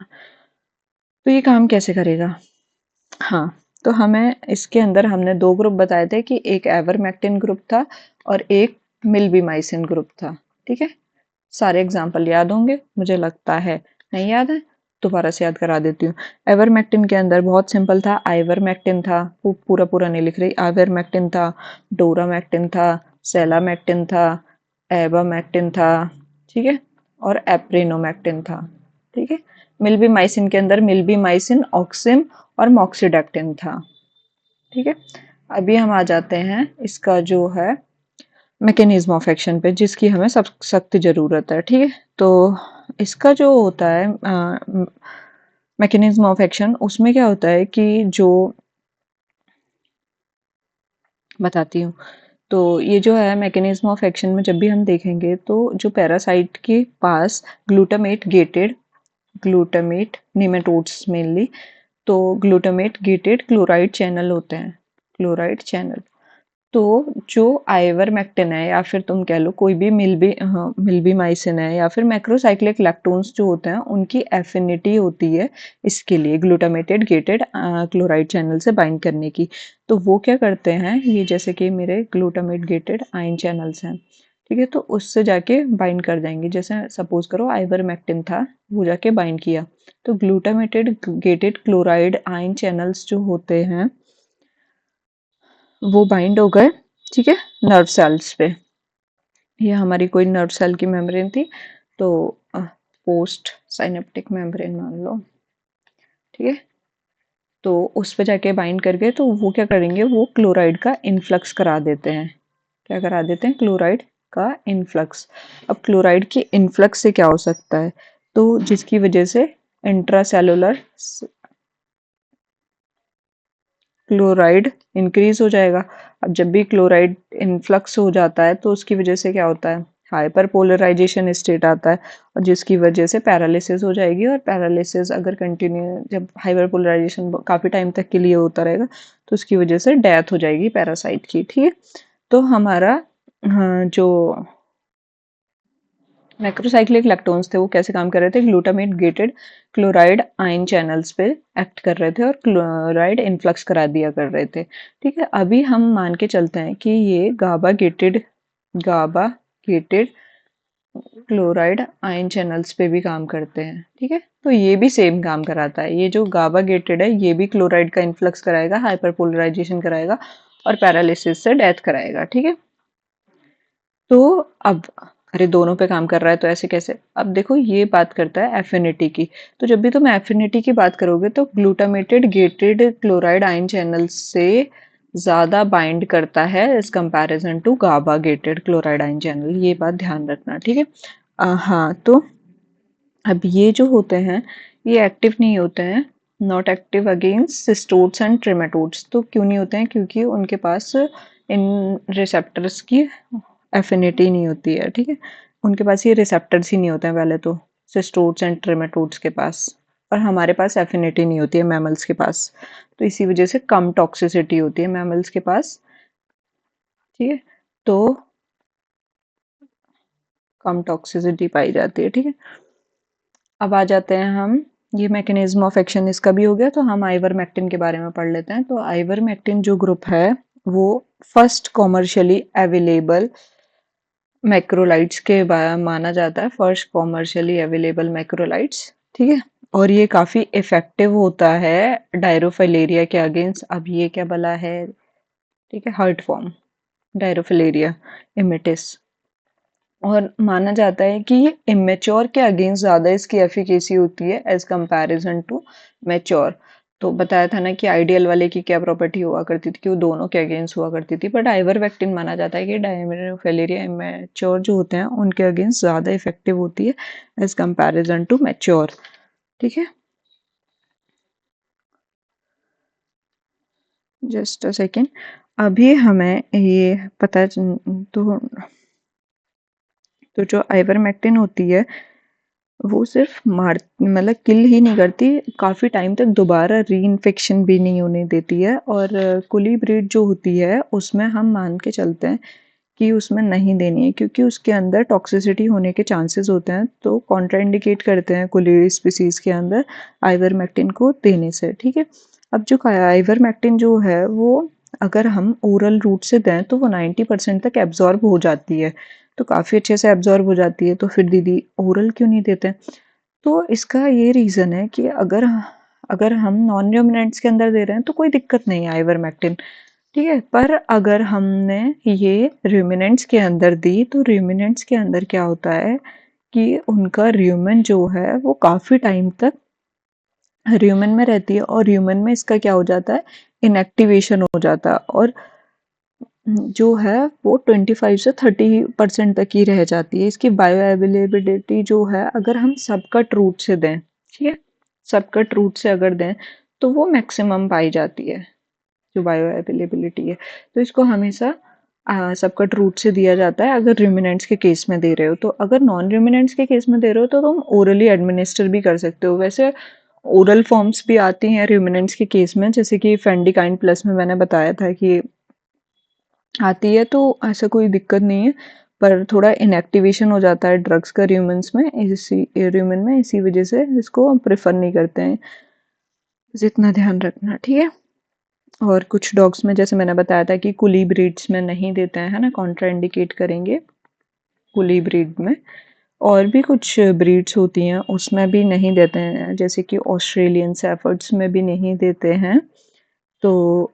तो ये काम कैसे करेगा। हाँ, तो हमें इसके अंदर हमने दो ग्रुप बताए थे, कि एक एवरमेक्टिन ग्रुप था और एक मिल्बीमाइसिन ग्रुप था। ठीक है, सारे एग्जाम्पल याद होंगे मुझे लगता है, नहीं याद है, दोबारा से याद करा देती हूँ। एवरमेक्टिन के अंदर बहुत सिंपल था, आइवरमेक्टिन था, वो पूरा पूरा नहीं लिख रही, आइवरमेक्टिन था, डोरामेक्टिन था, सेलामेक्टिन था, एबामेक्टिन था, ठीक है, और एप्रिनोमेक्टिन था। ठीक है, मिल्बीमाइसिन के अंदर मिल्बीमाइसिन, ऑक्सिम और मॉक्सीडैक्टिन था। ठीक है, अभी हम आ जाते हैं इसका जो है मैकेनिज्म ऑफ एक्शन पे, जिसकी हमें सख्त जरूरत है। ठीक है, तो इसका जो होता है मैकेनिज्म ऑफ एक्शन, उसमें क्या होता है कि जो बताती हूँ, तो ये जो है मैकेनिज्म ऑफ एक्शन में जब भी हम देखेंगे, तो जो पैरासाइट के पास ग्लूटामेट निमेटोड्स मेनली, तो ग्लूटामेट गेटेड क्लोराइड चैनल होते हैं, क्लोराइड चैनल। तो जो आइवरमेक्टिन है, या फिर तुम कह लो कोई भी मिल्बीमाइसिन है, या फिर मैक्रोसाइक्लिक लैक्टोन्स जो होते हैं, उनकी एफिनिटी होती है इसके लिए ग्लूटामेटेड गेटेड क्लोराइड चैनल से बाइंड करने की। तो वो क्या करते हैं, ये जैसे कि मेरे ग्लूटामेट गेटेड आयन चैनल्स हैं, ठीक है, तो उससे जाके बाइंड कर जाएंगे। जैसे सपोज करो आइवरमेक्टिन था, वो जाके बाइंड किया, तो glutamated gated chloride ion channels जो होते हैं, वो बाइंड हो गए, ठीक है, नर्व सेल्स पे। ये हमारी कोई नर्व सेल की मेम्ब्रेन थी, तो पोस्ट साइनेप्टिक मेम्ब्रेन मान लो। ठीक है, तो उस पे जाके बाइंड करके, तो वो क्या करेंगे, वो क्लोराइड का इन्फ्लक्स करा देते हैं। क्या करा देते हैं, क्लोराइड का इन्फ्लक्स। अब क्लोराइड की इन्फ्लक्स से क्या हो सकता है, तो जिसकी वजह से इंट्रासेलुलर क्लोराइड इंक्रीज हो जाएगा। अब जब भी क्लोराइड इन्फ्लक्स हो जाता है, तो उसकी वजह से क्या होता है, हाइपर पोलराइजेशन स्टेट आता है, और जिसकी वजह से पैरालिसिस हो जाएगी। और पैरालिसिस अगर कंटिन्यू, जब हाइपर पोलराइजेशन काफी टाइम तक के लिए होता रहेगा, तो उसकी वजह से डेथ हो जाएगी पैरासाइट की। ठीक है, तो हमारा हाँ, जो मैक्रोसाइक्लिक लैक्टोन्स थे, वो कैसे काम कर रहे थे, glutamate gated chloride ion channels पे एक्ट कर रहे थे, और क्लोराइड इन्फ्लक्स करा दिया कर रहे थे। ठीक है, अभी हम मान के चलते हैं कि ये गाबा गेटेड क्लोराइड आयन चैनल्स पे भी काम करते हैं। ठीक है, तो ये भी सेम काम कराता है। ये जो गाबा गेटेड है, ये भी क्लोराइड का इन्फ्लक्स कराएगा, हाइपरपोलराइजेशन कराएगा, और पैरालिसिस से डेथ कराएगा। ठीक है, तो अब अरे दोनों पे काम कर रहा है, तो ऐसे कैसे, अब देखो ये बात करता है एफिनिटी की। तो जब भी तुम एफिनिटी की बात करोगे, तो glutamated gated chloride ion channel से ज्यादा बाइंड करता है as comparison to GABA gated chloride ion channel, ये बात ध्यान रखना। ठीक है, हाँ, तो अब ये जो होते हैं, ये एक्टिव नहीं होते हैं, not active against cestodes and trematodes. तो क्यों नहीं होते हैं, क्योंकि उनके पास इन रिसेप्टर्स की एफिनिटी नहीं होती है। ठीक है, उनके पास ये रिसेप्टर्स ही नहीं होते हैं पहले तो, सिस्टोड्स एंड ट्रेमेटोड्स के पास, और हमारे पास एफिनिटी नहीं होती है मैमल्स के पास, तो इसी वजह से कम टॉक्सिसिटी होती है मैमल्स के पास। ठीक है, तो कम टॉक्सिसिटी पाई जाती है। ठीक है, अब आ जाते हैं हम ये मैकेनिज्म ऑफ एक्शन इसका भी हो गया। तो हम आइवरमेक्टिन के बारे में पढ़ लेते हैं। तो आइवरमेक्टिन जो ग्रुप है वो फर्स्ट कॉमर्शियली अवेलेबल मैक्रोलाइट्स के माना जाता है, फर्स्ट कॉमर्शियली अवेलेबल मैक्रोलाइट्स। ठीक है, और ये काफी इफेक्टिव होता है डायरोफिलेरिया के अगेंस्ट। अब ये क्या बला है, ठीक है, हर्ट फॉर्म डायरोफिलेरिया इमिटिस। और माना जाता है कि ये इमेच्योर के अगेंस्ट ज्यादा इसकी एफिकेसी होती है एज कंपैरिजन टू मैच्योर। तो बताया था ना कि आइडियल वाले की क्या प्रॉपर्टी हुआ करती थी कि वो दोनों के अगेंस्ट हुआ करती थी, बट आइवरमेक्टिन माना जाता है कि डायमिनोफिलेरिया इमेच्योर जो होते हैं उनके अगेंस्ट ज्यादा इफेक्टिव होती है एज कंपैरिजन टू मैच्योर। ठीक है, जस्ट अ सेकेंड। अभी हमें ये पता तो जो आइवरमेक्टिन होती है वो सिर्फ मार मतलब किल ही नहीं करती, काफ़ी टाइम तक दोबारा री इन्फेक्शन भी नहीं होने देती है। और कुली ब्रीड जो होती है उसमें हम मान के चलते हैं कि उसमें नहीं देनी है, क्योंकि उसके अंदर टॉक्सिसिटी होने के चांसेस होते हैं। तो कॉन्ट्राइंडिकेट करते हैं कुली स्पीसीज के अंदर आइवरमेक्टिन को देने से। ठीक है, अब जो आइवरमेक्टिन जो है वो अगर हम ओरल रूट से दें तो वो 90% तक एब्जॉर्ब हो जाती है, तो काफ़ी अच्छे से एब्जॉर्ब हो जाती है। तो फिर दीदी ओरल क्यों नहीं देते? तो इसका ये रीज़न है कि अगर अगर हम नॉन र्यूमिनेंट्स के अंदर दे रहे हैं तो कोई दिक्कत नहीं है आइवरमेक्टिन। ठीक है, पर अगर हमने ये र्यूमिनेंट्स के अंदर दी तो र्यूमिनेंट्स के अंदर क्या होता है कि उनका र्यूमन जो है वो काफ़ी टाइम तक र्यूमन में रहती है, और र्यूमन में इसका क्या हो जाता है, इनएक्टिवेशन हो जाता है। और जो है वो 25 से 30% तक ही रह जाती है। इसकी बायो अवेलेबिलिटी जो है अगर हम सबकट रूट से दें, ठीक है, सबकट रूट से अगर दें तो वो मैक्सिमम पाई जाती है जो बायो अवेलेबिलिटी है। तो इसको हमेशा सबकट रूट से दिया जाता है अगर रिमिनेंट्स के केस में दे रहे हो। तो अगर नॉन रिमिनेंट्स के केस में दे रहे हो तो तुम ओरली एडमिनिस्टर भी कर सकते हो। वैसे ओरल फॉर्म्स भी आती हैं रिमिनेंट्स के केस में, जैसे कि फेंडिकाइन प्लस में मैंने बताया था कि आती है, तो ऐसा कोई दिक्कत नहीं है। पर थोड़ा इनएक्टिवेशन हो जाता है ड्रग्स का र्यूमन्स में, इसी र्यूमन में, इसी वजह से इसको हम प्रेफर नहीं करते हैं। बस इतना ध्यान रखना, ठीक है। और कुछ डॉग्स में जैसे मैंने बताया था कि कुली ब्रीड्स में नहीं देते हैं, है ना, कॉन्ट्रा इंडिकेट करेंगे कुली ब्रीड में। और भी कुछ ब्रीड्स होती हैं उसमें भी नहीं देते हैं, जैसे कि ऑस्ट्रेलियन शेफर्ड्स में भी नहीं देते हैं। तो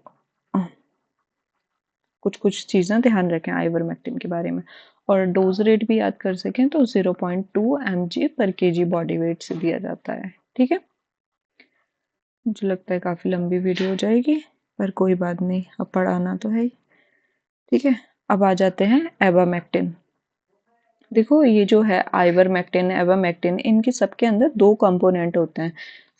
कुछ कुछ चीज़ें ध्यान रखें आइवरमेक्टिन के बारे में। और डोज रेट भी याद कर सकें तो 0.2 mg पर केजी बॉडी वेट से दिया जाता है। ठीक है, मुझे लगता है काफ़ी लंबी वीडियो हो जाएगी, पर कोई बात नहीं, अब पढ़ाना तो है ही। ठीक है, अब आ जाते हैं एवामेक्टिन। देखो ये जो है आइवरमेक्टिन, एवामेक्टिन, इनके सबके अंदर दो कंपोनेंट होते हैं।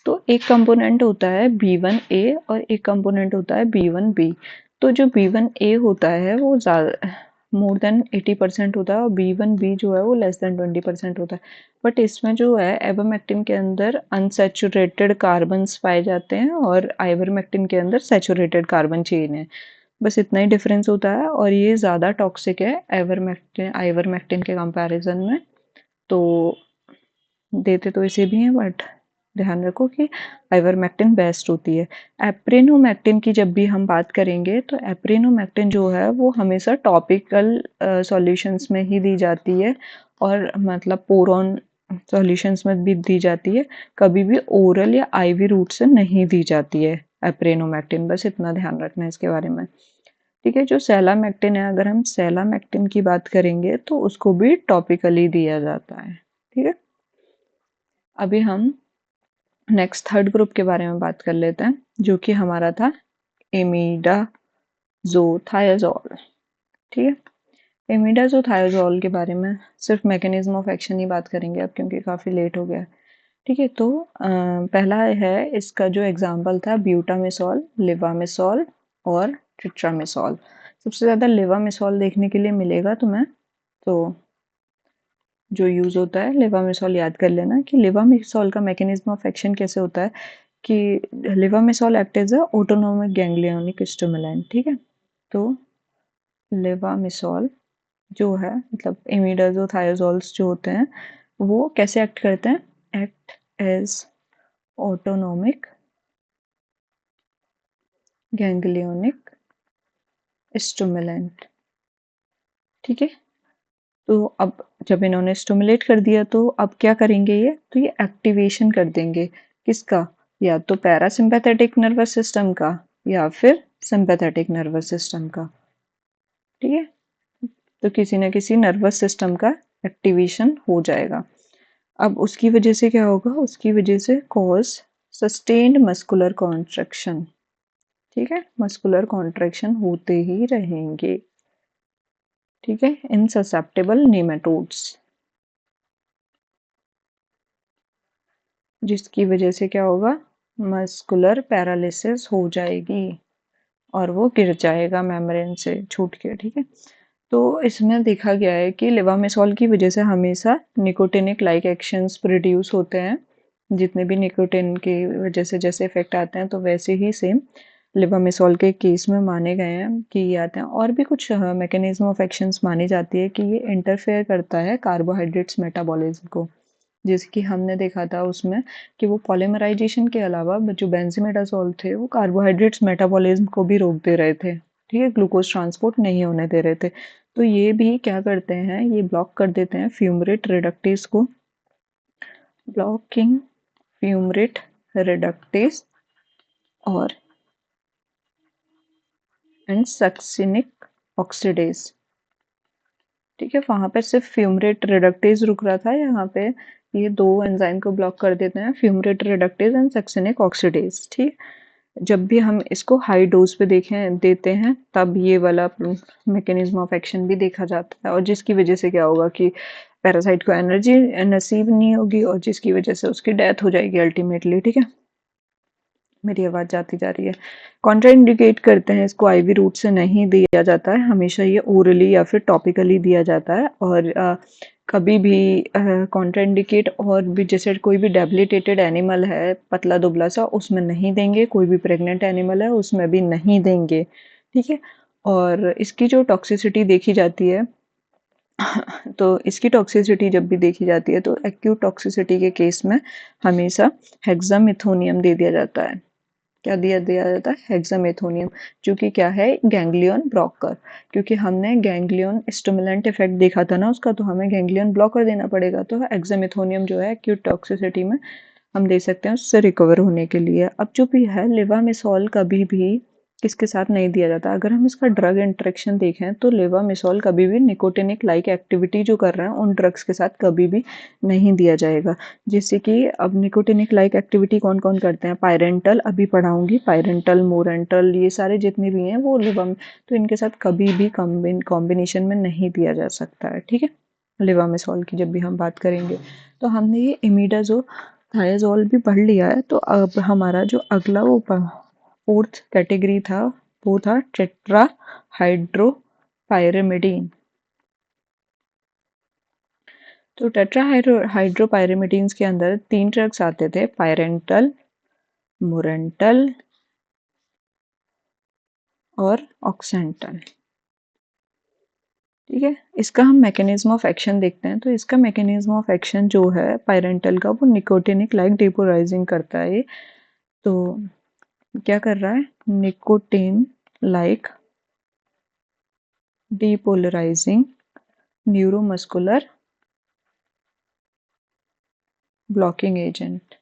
तो एक कंपोनेंट होता है B1A और एक कंपोनेंट होता है B1B। तो जो B1A होता है वो ज़्यादा मोर देन 80% होता है, और B1B जो है वो लेस देन 20% होता है। बट इसमें जो है एवामेक्टिन के अंदर अनसैचुरेटेड कार्बन्स पाए जाते हैं और आइवरमेक्टिन के अंदर सैचुरेटेड कार्बन चेन है। बस इतना ही डिफरेंस होता है, और ये ज़्यादा टॉक्सिक है आइवरमेक्टिन के कंपैरिजन में। तो देते तो इसे भी हैं, बट ध्यान रखो कि आइवरमेक्टिन बेस्ट होती है। एप्रिनोमेक्टिन की जब भी हम बात करेंगे तो एप्रिनोमेक्टिन जो है वो हमेशा टॉपिकल सॉल्यूशंस में ही दी जाती है, और मतलब पोरॉन सॉल्यूशंस में भी दी जाती है, कभी भी ओरल या आईवी रूट से नहीं दी जाती है एप्रिनोमेक्टिन। बस इतना ध्यान रखना है इसके बारे में। ठीक है, जो सेलामेक्टिन है, अगर हम सेलामेक्टिन की बात करेंगे तो उसको भी टॉपिकली दिया जाता है। ठीक है, अभी हम नेक्स्ट थर्ड ग्रुप के बारे में बात कर लेते हैं, जो कि हमारा था इमिडाज़ोथायोज़ोल। ठीक है, इमिडाज़ोथायोज़ोल के बारे में सिर्फ मैकेनिज्म ऑफ एक्शन ही बात करेंगे अब, क्योंकि काफ़ी लेट हो गया है। ठीक है, तो पहला है इसका जो एग्जाम्पल था ब्यूटामिसोल, लिवामिसोल और ट्रिट्रामिसोल। सबसे ज़्यादा लिवामिसोल देखने के लिए मिलेगा तुम्हें। तो जो यूज़ होता है लेवामिसोल, याद कर लेना कि लेवामिसोल का मैकेनिज्म ऑफ एक्शन कैसे होता है कि levamisole act as a autonomic ganglionic stimulant. ठीक है, तो लेवामिसोल जो है मतलब इमिडाज़ोथायोज़ोल्स जो होते हैं वो कैसे एक्ट करते हैं, act as autonomic ganglionic stimulant. ठीक है, तो अब जब इन्होंने स्टिमुलेट कर दिया तो अब क्या करेंगे ये, तो ये एक्टिवेशन कर देंगे किसका, या तो पैरासिम्पैथेटिक नर्वस सिस्टम का या फिर सिंपैथेटिक नर्वस सिस्टम का। ठीक है, तो किसी न किसी नर्वस सिस्टम का एक्टिवेशन हो जाएगा। अब उसकी वजह से क्या होगा, उसकी वजह से कॉज सस्टेन्ड मस्कुलर कॉन्ट्रैक्शन। ठीक है, मस्कुलर कॉन्ट्रैक्शन होते ही रहेंगे। ठीक है, इन ससेप्टेबल नेमेटोड्स, जिसकी वजह से क्या होगा, मस्कुलर पैरालिसिस हो जाएगी और वो गिर जाएगा मेम्ब्रेन से छूट के। ठीक है, तो इसमें देखा गया है कि लेवामिसॉल की वजह से हमेशा निकोटिनिक लाइक एक्शंस प्रोड्यूस होते हैं। जितने भी निकोटिन की वजह से जैसे इफेक्ट आते हैं, तो वैसे ही सेम लेवामिसॉल के केस में माने गए हैं कि ये आते हैं। और भी कुछ मैकेनिज्म ऑफ एक्शंस मानी जाती है कि ये इंटरफेयर करता है कार्बोहाइड्रेट्स मेटाबॉलिज्म को। जैसे कि हमने देखा था उसमें कि वो पॉलीमराइजेशन के अलावा जो बेंजीमेडाजोल थे वो कार्बोहाइड्रेट्स मेटाबॉलिज्म को भी रोक दे रहे थे। ठीक है, ग्लूकोज ट्रांसपोर्ट नहीं होने दे रहे थे। तो ये भी क्या करते हैं, ये ब्लॉक कर देते हैं फ्यूमरेट रिडक्टेज को, ब्लॉकिंग फ्यूमरेट रिडक्टेज और एंड सक्सिनिक ऑक्सीडेज। ठीक है, वहां पर सिर्फ फ्यूमरेट रिडक्टेज रुक रहा था, यहाँ पे ये दो एंजाइम को ब्लॉक कर देते हैं, fumarate reductase and succinic oxidase. ठीक, जब भी हम इसको हाई डोज पे देखें देते हैं तब ये वाला मैकेनिज्म ऑफ एक्शन भी देखा जाता है, और जिसकी वजह से क्या होगा कि पैरासाइट को एनर्जी नसीब नहीं होगी और जिसकी वजह से उसकी डेथ हो जाएगी अल्टीमेटली। ठीक है, मेरी आवाज जाती जा रही है। कॉन्ट्राइंडिकेट करते हैं, इसको आईवी रूट से नहीं दिया जाता है, हमेशा ये ओरली या फिर टॉपिकली दिया जाता है। और कभी भी कॉन्ट्राइंडिकेट और भी, जैसे कोई भी डेबिलिटेटेड एनिमल है पतला दुबला सा, उसमें नहीं देंगे। कोई भी प्रेग्नेंट एनिमल है उसमें भी नहीं देंगे। ठीक है, और इसकी जो टॉक्सिसिटी देखी जाती है तो इसकी टॉक्सिसिटी जब भी देखी जाती है तो एक्यूट टॉक्सिसिटी के केस में हमेशा हेक्सामिथोनियम दे दिया जाता है। क्या दिया दिया जाता है, हेक्सामेथोनियम, जो कि क्या है, गैंग्लियन ब्लॉकर। क्योंकि हमने गैंग्लियन स्टिमुलेंट इफेक्ट देखा था ना उसका, तो हमें गैंग्लियन ब्लॉकर देना पड़ेगा। तो हेक्सामेथोनियम जो है एक्यूट टॉक्सिसिटी में हम दे सकते हैं उससे रिकवर होने के लिए। अब जो भी है लेवामिसॉल कभी भी किसके साथ नहीं दिया जाता। अगर हम इसका ड्रग इंटरेक्शन देखें तो लेवामिसॉल कभी भी निकोटिनिक लाइक एक्टिविटी जो कर रहे हैं उन ड्रग्स के साथ कभी भी नहीं दिया जाएगा। जैसे कि अब निकोटिनिक लाइक एक्टिविटी कौन कौन करते हैं, पायरेंटल अभी पढ़ाऊंगी, पायरेंटल मोरेंटल ये सारे जितने भी हैं वो लेवाम, तो इनके साथ कभी भी कॉम्बिनेशन में नहीं दिया जा सकता है। ठीक है, लेवामिसॉल की जब भी हम बात करेंगे, तो हमने ये इमिडाजो थायाजोल भी पढ़ लिया है। तो अब हमारा जो अगला वो फोर्थ कैटेगरी था वो था टेट्रा हाइड्रोपायरिमिडीन। तो टेट्रा हाइड्रोपायरिमिडीन्स के अंदर तीन ड्रग्स आते थे, पायरेंटल, मोरेंटल और ऑक्सेंटल। ठीक है, इसका हम मैकेनिज्म ऑफ एक्शन देखते हैं। तो इसका मैकेनिज्म ऑफ एक्शन जो है पायरेंटल का, वो निकोटिनिक लाइक डिपोराइजिंग करता है। तो क्या कर रहा है, nicotine like depolarising neuromuscular blocking agent.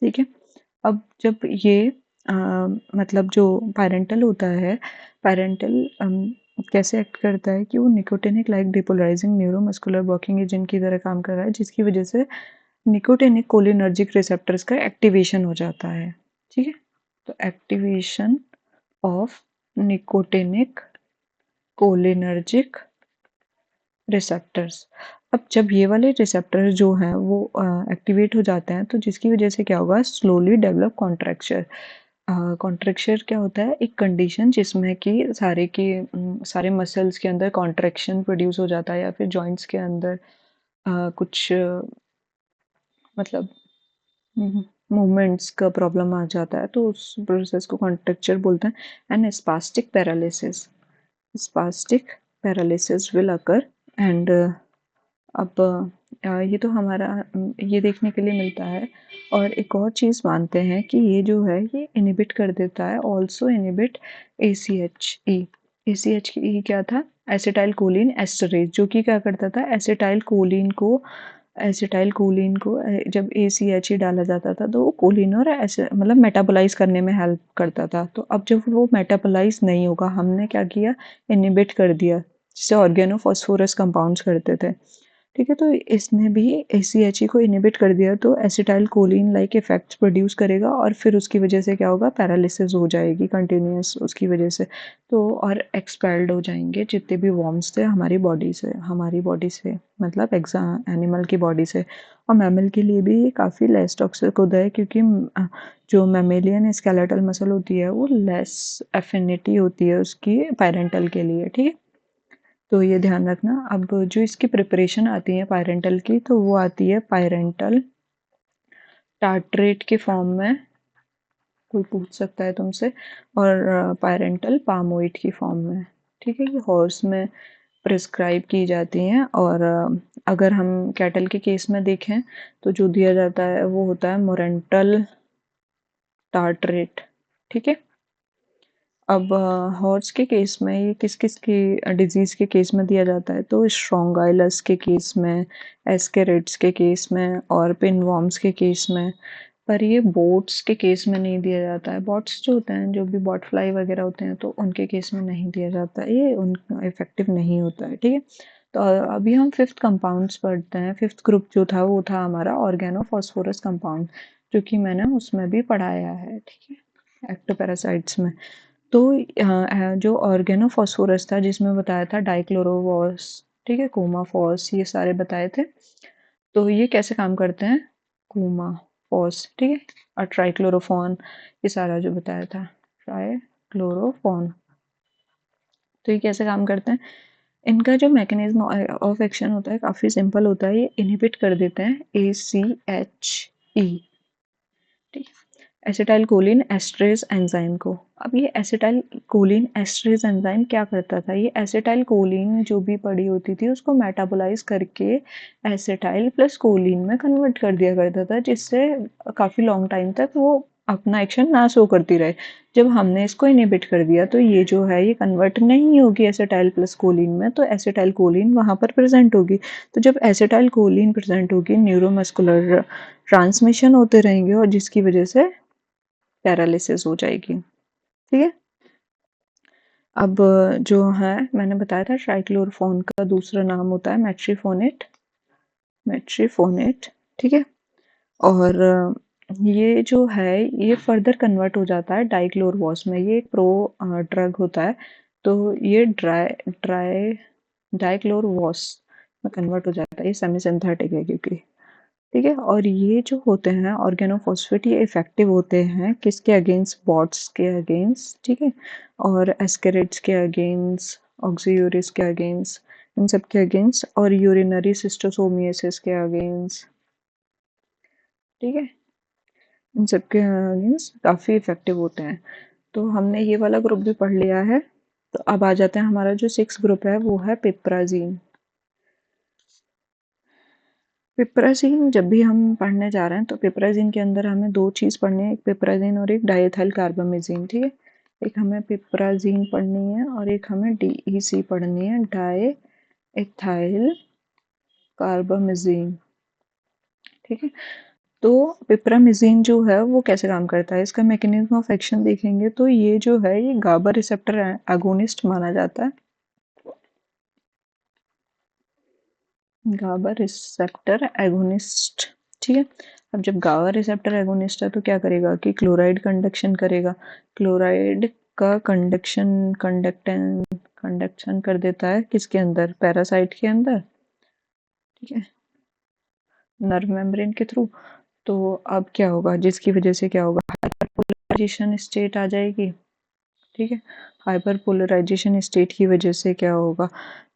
ठीक है, अब जब ये मतलब जो पैरेंटल होता है, पैरेंटल कैसे एक्ट करता है कि वो nicotinic like depolarising neuromuscular blocking agent की तरह काम कर रहा है, जिसकी वजह से निकोटिनिक कोलिनर्जिक रिसेप्टर्स का एक्टिवेशन हो जाता है। ठीक है, तो activation of nicotinic cholinergic receptors. अब जब ये वाले रिसेप्टर्स जो हैं वो एक्टिवेट हो जाते हैं, तो जिसकी वजह से क्या होगा, स्लोली डेवलप कॉन्ट्रैक्चर। कॉन्ट्रैक्चर क्या होता है, एक कंडीशन जिसमें कि सारे मसल्स के अंदर कॉन्ट्रैक्शन प्रोड्यूस हो जाता है, या फिर जॉइंट्स के अंदर कुछ मतलब मूवमेंट्स का प्रॉब्लम आ जाता है, तो उस प्रोसेस को कॉन्ट्रैक्चर बोलते हैं। And spastic paralysis, spastic paralysis will occur and अब ये तो हमारा ये देखने के लिए मिलता है। और एक और चीज़ मानते हैं कि ये जो है ये इनहिबिट कर देता है, ऑल्सो इनहिबिट ACHE। ACHE क्या था? एसिटाइल कोलिन एस्टरेज, जो कि क्या करता था, एसिटाइल कोलिन को जब ACHE डाला जाता था तो वो कोलिन और ऐसे मतलब मेटाबोलाइज करने में हेल्प करता था। तो अब जब वो मेटाबोलाइज नहीं होगा, हमने क्या किया, इनहिबिट कर दिया, जिससे ऑर्गेनोफॉस्फोरस कंपाउंड्स करते थे। ठीक है, तो इसने भी ACHE को इनहिबिट कर दिया, तो acetyl choline like effects produce करेगा और फिर उसकी वजह से क्या होगा, पैरालिसिस हो जाएगी कंटिन्यूस उसकी वजह से। तो और एक्सपेल्ड हो जाएंगे जितने भी वॉर्म्स थे हमारी बॉडी से मतलब एनिमल की बॉडी से। और मैमल के लिए भी ये काफ़ी लेस टॉक्सिक होता है, क्योंकि जो मैमेलियन स्केलेटल मसल होती है वो लेस एफिनिटी होती है उसकी पैरेंटल के लिए। ठीक है, तो ये ध्यान रखना। अब जो इसकी प्रिपरेशन आती है पायरेंटल की, तो वो आती है पायरेंटल टार्ट्रेट के फॉर्म में, कोई पूछ सकता है तुमसे, और पायरेंटल पामोइट की फॉर्म में। ठीक है, ये हॉर्स में प्रिस्क्राइब की जाती हैं। और अगर हम कैटल के केस में देखें तो जो दिया जाता है वो होता है मोरेंटल टार्ट्रेट। ठीक है, अब हॉर्स के केस में ये किस किस की डिजीज़ के केस में दिया जाता है, तो स्ट्रोंगाइलस के केस में, एस्केरिड्स के केस में और पिनवॉर्म्स के केस में। पर ये बोट्स के केस में नहीं दिया जाता है। बॉट्स जो होते हैं, जो भी बॉट फ्लाई वगैरह होते हैं, तो उनके केस में नहीं दिया जाता है, ये उन इफेक्टिव नहीं होता है। ठीक है, तो अभी हम फिफ्थ कंपाउंड्स पढ़ते हैं। फिफ्थ ग्रुप जो था वो था हमारा ऑर्गेनोफॉस्फोरस कंपाउंड, जो कि मैंने उसमें भी पढ़ाया है। ठीक है, एक्टोपैरासाइट्स में। तो जो ऑर्गेनोफॉस्फोरस था, जिसमें बताया था डाइक्लोरोवॉस, ठीक है, कोमाफॉस, ये सारे बताए थे। तो ये कैसे काम करते हैं, कोमाफॉस, ठीक है, और ट्राइक्लोरोफॉन, ये सारा जो बताया था, ट्राइक्लोरोफॉन। तो ये कैसे काम करते हैं, इनका जो मैकेनिज्म ऑफ एक्शन होता है काफ़ी सिंपल होता है। ये इनहिबिट कर देते हैं ACHE, ठीक है, एसिटाइल कोलिन एस्ट्रेज एंजाइम को। अब ये एसिटाइल कोलिन एस्ट्रेज एंजाइम क्या करता था, ये एसिटाइल कोलिन जो भी पड़ी होती थी उसको मेटाबोलाइज करके एसिटाइल प्लस कोलिन में कन्वर्ट कर दिया करता था, जिससे काफ़ी लॉन्ग टाइम तक वो अपना एक्शन ना शो करती रहे। जब हमने इसको इनहिबिट कर दिया तो ये जो है ये कन्वर्ट नहीं होगी एसिटाइल प्लस कोलिन में, तो एसिटाइल कोलिन वहाँ पर प्रेजेंट होगी। तो जब एसिटाइल कोलिन प्रेजेंट होगी, न्यूरोमस्कुलर ट्रांसमिशन होते रहेंगे और जिसकी वजह से पैरालिसिस हो जाएगी। ठीक है, अब जो है मैंने बताया था ट्राइक्लोरोफॉन का दूसरा नाम होता है मेट्रिफोनेट, मेट्रिफोनेट। ठीक है, और ये जो है ये फर्दर कन्वर्ट हो जाता है डाइक्लोरवॉस में, ये एक प्रो ड्रग होता है। तो ये ड्राई डाइक्लोरवॉस में कन्वर्ट हो जाता है, ये सेमी सिंथेटिक है क्योंकि। ठीक है, और ये जो होते हैं ऑर्गेनोफॉस्फेट, ये इफेक्टिव होते हैं किसके अगेंस्ट, बॉट्स के अगेंस्ट, ठीक है, और एस्केरिड्स के अगेंस्ट, ऑक्सीयूरिस के अगेंस्ट, इन सब के अगेंस्ट, और यूरिनरी सिस्टोसोमियासिस के अगेंस्ट। ठीक है, इन सब के अगेंस्ट काफ़ी इफेक्टिव होते हैं। तो हमने ये वाला ग्रुप भी पढ़ लिया है। तो अब आ जाते हैं, हमारा जो सिक्स ग्रुप है वो है पिप्राजीन। पिप्राजीन जब भी हम पढ़ने जा रहे हैं तो पिप्राजीन के अंदर हमें दो चीज़ पढ़नी है, एक पिप्राजीन और एक डाइएथाइल कार्बामेजीन। ठीक है, एक हमें पिप्राजीन पढ़नी है और एक हमें DEC पढ़नी है, डाइएथाइल कार्बामेजीन। ठीक है, तो पिप्रामिजीन जो है वो कैसे काम करता है, इसका मैकेनिज्म ऑफ एक्शन देखेंगे तो ये जो है ये गाबा रिसेप्टर एगोनिस्ट माना जाता है, गाबा रिसेप्टर एगोनिस्ट। ठीक है, अब जब गाबा रिसेप्टर एगोनिस्ट है तो क्या करेगा कि क्लोराइड कंडक्शन करेगा, क्लोराइड का कंडक्शन कर देता है किसके अंदर, पैरासाइट के अंदर। ठीक है, नर्व मेम्ब्रेन के थ्रू। तो अब क्या होगा, जिसकी वजह से क्या होगा, हाइपरपोलराइजेशन स्टेट आ जाएगी। ठीक है, हाइपरपोलराइजेशन स्टेट की वजह से क्या होगा,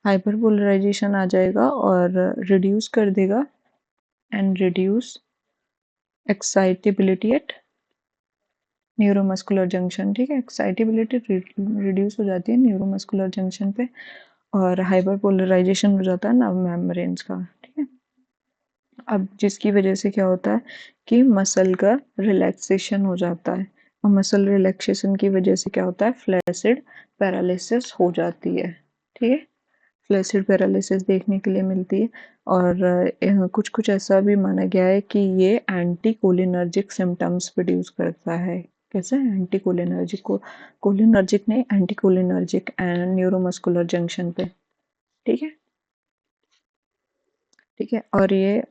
हाइपरपोलराइजेशन आ जाएगा और रिड्यूस कर देगा and reduce excitability at neuromuscular junction. ठीक है, एक्साइटेबिलिटी रिड्यूस हो जाती है न्यूरोमस्कुलर जंक्शन पे और हाइपरपोलराइजेशन हो जाता है नर्व मेम्ब्रेन्स का। अब जिसकी वजह से क्या होता है कि मसल का रिलैक्सेशन हो जाता है, और मसल रिलैक्सेशन की वजह से क्या होता है, फ्लैसिड पैरालिसिस हो जाती है। ठीक है, फ्लैसिड पैरालिसिस देखने के लिए मिलती है। और कुछ कुछ ऐसा भी माना गया है कि ये एंटी कोलिनर्जिक सिम्टम्स प्रोड्यूस करता है। कैसे? एंटी कोलिनर्जिक को, कोलिनर्जिक नहीं, anti cholinergic and neuromuscular junction पे। ठीक है, ठीक है। और ये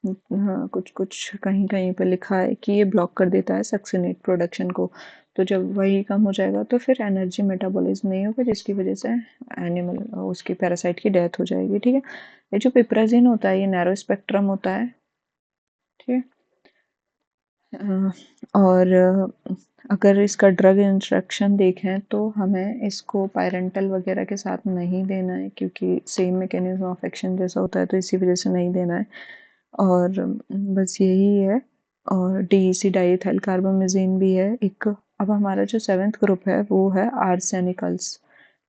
हाँ, कुछ कुछ कहीं कहीं पे लिखा है कि ये ब्लॉक कर देता है सक्सिनेट प्रोडक्शन को। तो जब वही कम हो जाएगा तो फिर एनर्जी मेटाबॉलिज्म नहीं होगा, जिसकी वजह से एनिमल, उसकी पैरासाइट की डेथ हो जाएगी। ठीक है, ये जो पिप्राजिन होता है ये नैरो स्पेक्ट्रम होता है। ठीक है, और अगर इसका ड्रग इंस्ट्रक्शन देखें तो हमें इसको पायरेंटल वगैरह के साथ नहीं देना है, क्योंकि सेम मैकेनिज्म ऑफ एक्शन जैसा होता है, तो इसी वजह से नहीं देना है। और बस यही है। और डीईसी डाइएथाइल कार्बामेजिन भी है एक। अब हमारा जो 7th ग्रुप है वो है आर्सेनिकल्स।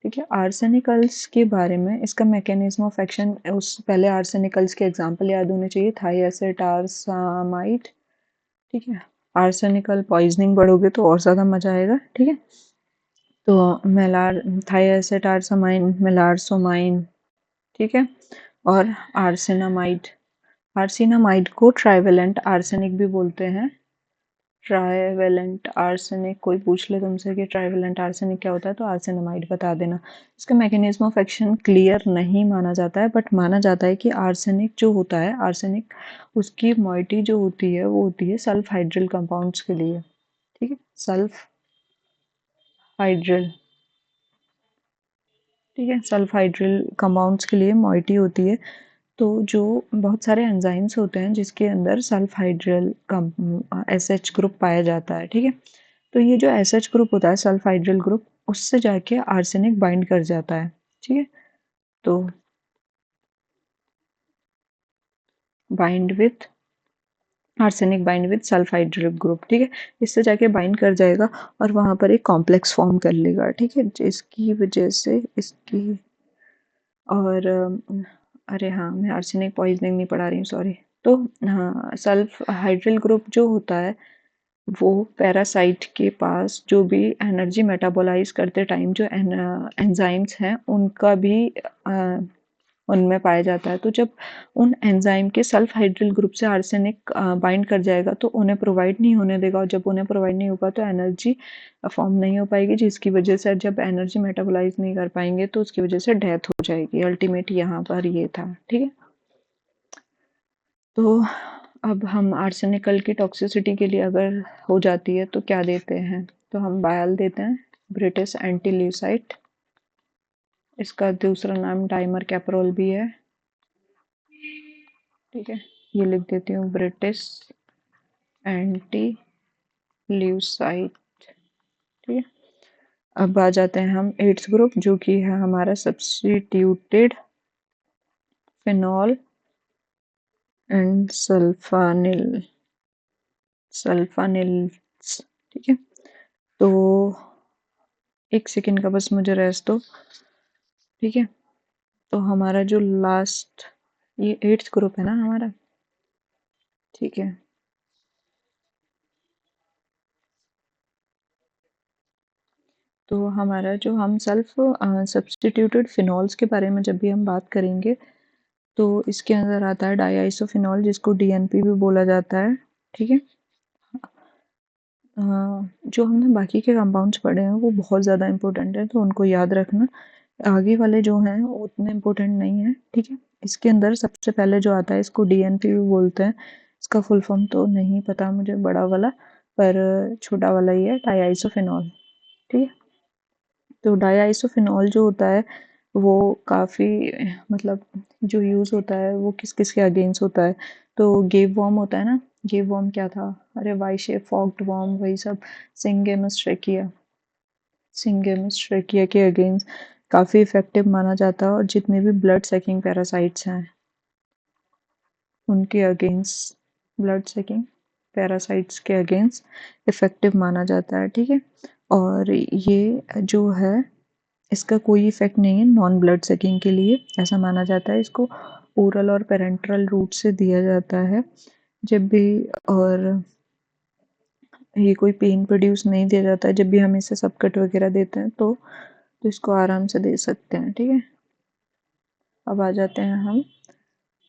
ठीक है, आर्सेनिकल्स के बारे में, इसका मैकेनिज्म ऑफ एक्शन, उस पहले आर्सेनिकल्स के एग्जांपल याद होने चाहिए। थाइएसेटारसामाइड। ठीक है, आर्सेनिकल पॉइजनिंग पढ़ोगे तो और ज़्यादा मजा आएगा। ठीक है, तो मेलार थाइएसेटारसामाइन, मेलारसोमाइन। ठीक है, और आर्सेनामाइड। आर्सेनामाइड को ट्राइवेलेंट आर्सेनिक भी बोलते हैं। ट्राइवेलेंट आर्सेनिक, कोई पूछ ले तुमसे कि ट्राइवेलेंट आर्सेनिक क्या होता है तो आर्सेनामाइड बता देना। इसका मैकेनिज्म ऑफ एक्शन क्लियर नहीं माना जाता है, बट माना जाता है कि आर्सेनिक जो होता है, आर्सेनिक, उसकी मॉइटी जो होती है वो होती है सल्फ हाइड्रिल कंपाउंड्स के लिए। ठीक है, सल्फ हाइड्रिल। ठीक है, सल्फ हाइड्रिल कंपाउंड्स के लिए मॉइटी होती है। तो जो बहुत सारे एंजाइम्स होते हैं जिसके अंदर सल्फ हाइड्रिल एसएच ग्रुप पाया जाता है। ठीक है, तो ये जो एसएच ग्रुप होता है, सल्फ हाइड्रिल ग्रुप, उससे जाके आर्सेनिक बाइंड कर जाता है। ठीक है, तो bind with arsenic, bind with sulph hydryl group. ठीक है, इससे जाके बाइंड कर जाएगा और वहां पर एक कॉम्प्लेक्स फॉर्म कर लेगा। ठीक है, जिसकी वजह से इसकी, और अरे हाँ, मैं आर्सेनिक पॉइजनिंग नहीं पढ़ा रही हूँ, सॉरी। तो हाँ, सल्फ हाइड्रिल ग्रुप जो होता है वो पैरासाइट के पास जो भी एनर्जी मेटाबोलाइज करते टाइम जो एंजाइम्स हैं उनका भी उनमें पाया जाता है। तो जब उन एंजाइम के सल्फ हाइड्रिल ग्रुप से आर्सेनिक बाइंड कर जाएगा तो उन्हें प्रोवाइड नहीं होने देगा, और जब उन्हें प्रोवाइड नहीं होगा तो एनर्जी फॉर्म नहीं हो पाएगी, जिसकी वजह से जब एनर्जी मेटाबोलाइज नहीं कर पाएंगे तो उसकी वजह से डेथ हो जाएगी। अल्टीमेट यहाँ पर ये था। ठीक है, तो अब हम आर्सेनिकल की टॉक्सिसिटी के लिए अगर हो जाती है तो क्या देते हैं, तो हम बायल देते हैं, ब्रिटिश एंटी ल्यूसाइट। इसका दूसरा नाम डाइमर कैपरोल भी है। ठीक है, ये लिख देती हूँ, ब्रिटिश एंटी ल्यूसाइट। ठीक है, अब आ जाते हैं हम 8th ग्रुप, जो कि है हमारा सब्स्टिट्यूटेड फिनॉल एंड सल्फानिल्स। ठीक है, तो एक सेकेंड का बस मुझे रेस्ट दो। ठीक है, तो हमारा जो लास्ट, ये 8th ग्रुप है ना हमारा। ठीक है, तो हमारा जो, हम सेल्फ सब्स्टिट्यूटेड फिनॉल्स के बारे में जब भी हम बात करेंगे तो इसके अंदर आता है डाईआइसोफिनॉल, जिसको डीएनपी भी बोला जाता है। ठीक है, जो हमने बाकी के कंपाउंड्स पढ़े हैं वो बहुत ज़्यादा इंपॉर्टेंट है, तो उनको याद रखना। आगे वाले जो हैं वो उतने इम्पोर्टेंट नहीं है। ठीक है, इसके अंदर सबसे पहले जो आता है इसको डीएनपी भी बोलते हैं। इसका फुल फॉर्म तो नहीं पता मुझे, बड़ा वाला, पर छोटा वाला ही है, डाईआइसोफिनॉल। ठीक है, तो डाईआइसोफिनॉल जो होता है वो काफ़ी, मतलब जो यूज़ होता है वो किस किस के अगेंस्ट होता है, तो गेव वर्म होता है ना। गेव वर्म क्या था, अरे वाई शेप फॉक्ड वर्म, वही सब। सिंगेमस ट्रेकिया, सिंगेमस ट्रेकिया के अगेंस्ट काफ़ी इफेक्टिव माना जाता है, और जितने भी ब्लड सकिंग पैरासाइट्स हैं उनके अगेंस्ट, ब्लड सकिंग पैरासाइट्स के अगेंस्ट इफेक्टिव माना जाता है। ठीक है, और ये जो है इसका कोई इफेक्ट नहीं है नॉन ब्लड सकिंग के लिए, ऐसा माना जाता है इसको। ओरल और पेरेंटल रूट से दिया जाता है जब भी, और ये कोई पेन प्रोड्यूस नहीं दिया जाता है। जब भी हम इसे सबकट वगैरह देते हैं तो इसको आराम से दे सकते हैं, ठीक है। अब आ जाते हैं हम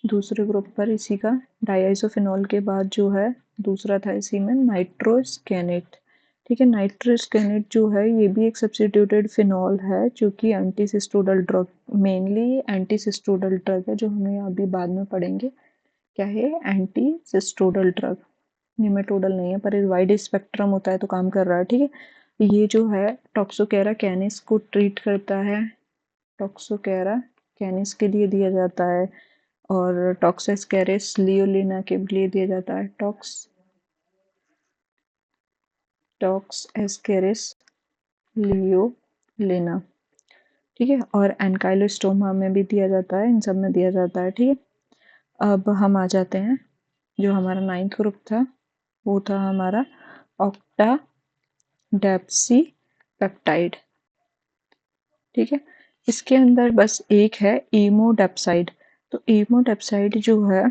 दूसरे ग्रुप पर। इसी का डाइआइसोफेनॉल के बाद जो है दूसरा था इसी में नाइट्रोस्केनेट, ठीक है। नाइट्रोस्केनेट जो है ये भी एक सब्स्टिट्यूटेड फिनॉल है जो कि एंटीसिस्टोडल ड्रग, मेनली एंटीसिस्टोडल ड्रग है, जो हमें अभी बाद में पढ़ेंगे क्या है, एंटीसिस्टोडल ड्रग। निमेटोडल नहीं है पर ये वाइड स्पेक्ट्रम होता है तो काम कर रहा है, ठीक है। ये जो है टॉक्सोकेरा कैनिस को ट्रीट करता है, टॉक्सोकेरा कैनिस के लिए दिया जाता है, और टॉक्सोस्कैरिस लियोलिना के लिए दिया जाता है, टॉक्सोस्कैरिस लियोलिना, ठीक है। और एनकाइलोस्टोमा में भी दिया जाता है, इन सब में दिया जाता है, ठीक है। अब हम आ जाते हैं, जो हमारा 9th ग्रुप था वो था हमारा ऑक्टा डेप्सी पेप्टाइड, ठीक है। इसके अंदर बस एक है इमोडेप्साइड। तो इमोडेप्साइड जो है,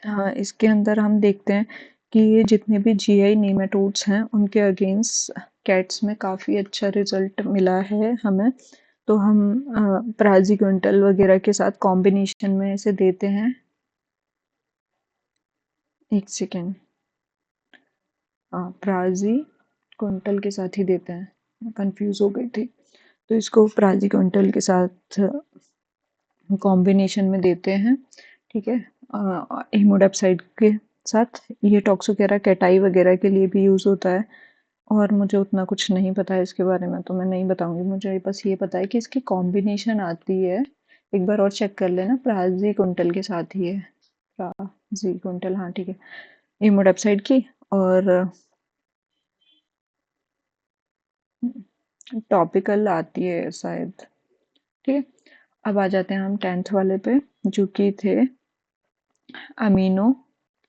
हाँ, इसके अंदर हम देखते हैं कि ये जितने भी जीआई नेमाटोड्स हैं उनके अगेंस्ट कैट्स में काफ़ी अच्छा रिजल्ट मिला है हमें। तो हम प्राजिक्विंटल वगैरह के साथ कॉम्बिनेशन में इसे देते हैं। एक सेकेंड, हाँ, प्राजिक्विंटल के साथ ही देते हैं, कंफ्यूज हो गई थी। तो इसको प्राजिक्विंटल के साथ कॉम्बिनेशन में देते हैं, ठीक है, इमोडेप्साइड के साथ। ये टॉक्सोकेरा कैटाई वगैरह के लिए भी यूज़ होता है, और मुझे उतना कुछ नहीं पता है इसके बारे में तो मैं नहीं बताऊंगी। मुझे बस ये पता है कि इसकी कॉम्बिनेशन आती है, एक बार और चेक कर लेना, प्राजिक्विंटल के साथ ही है, प्राजिक्विंटल, हाँ ठीक है, इमोडेप्साइड की और टॉपिकल आती है शायद, ठीक है। अब आ जाते हैं हम 10th वाले पे, जो कि थे अमीनो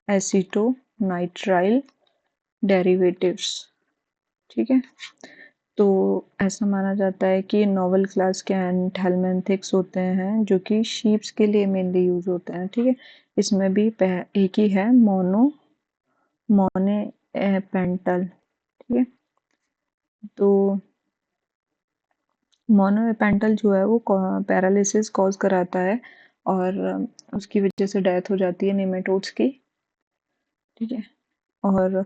एसिटो नाइट्राइल डेरिवेटिव्स, ठीक है। तो ऐसा माना जाता है कि नोवेल क्लास के एंथेल्मेंथिक्स होते हैं जो कि शीप्स के लिए मेनली यूज होते हैं, ठीक है। इसमें भी एक ही है, मोने पेंटल, ठीक है। तो मोनोपेंटल जो है वो पैरालिसिस कॉज कराता है, और उसकी वजह से डेथ हो जाती है नेमेटोड्स की, ठीक है। और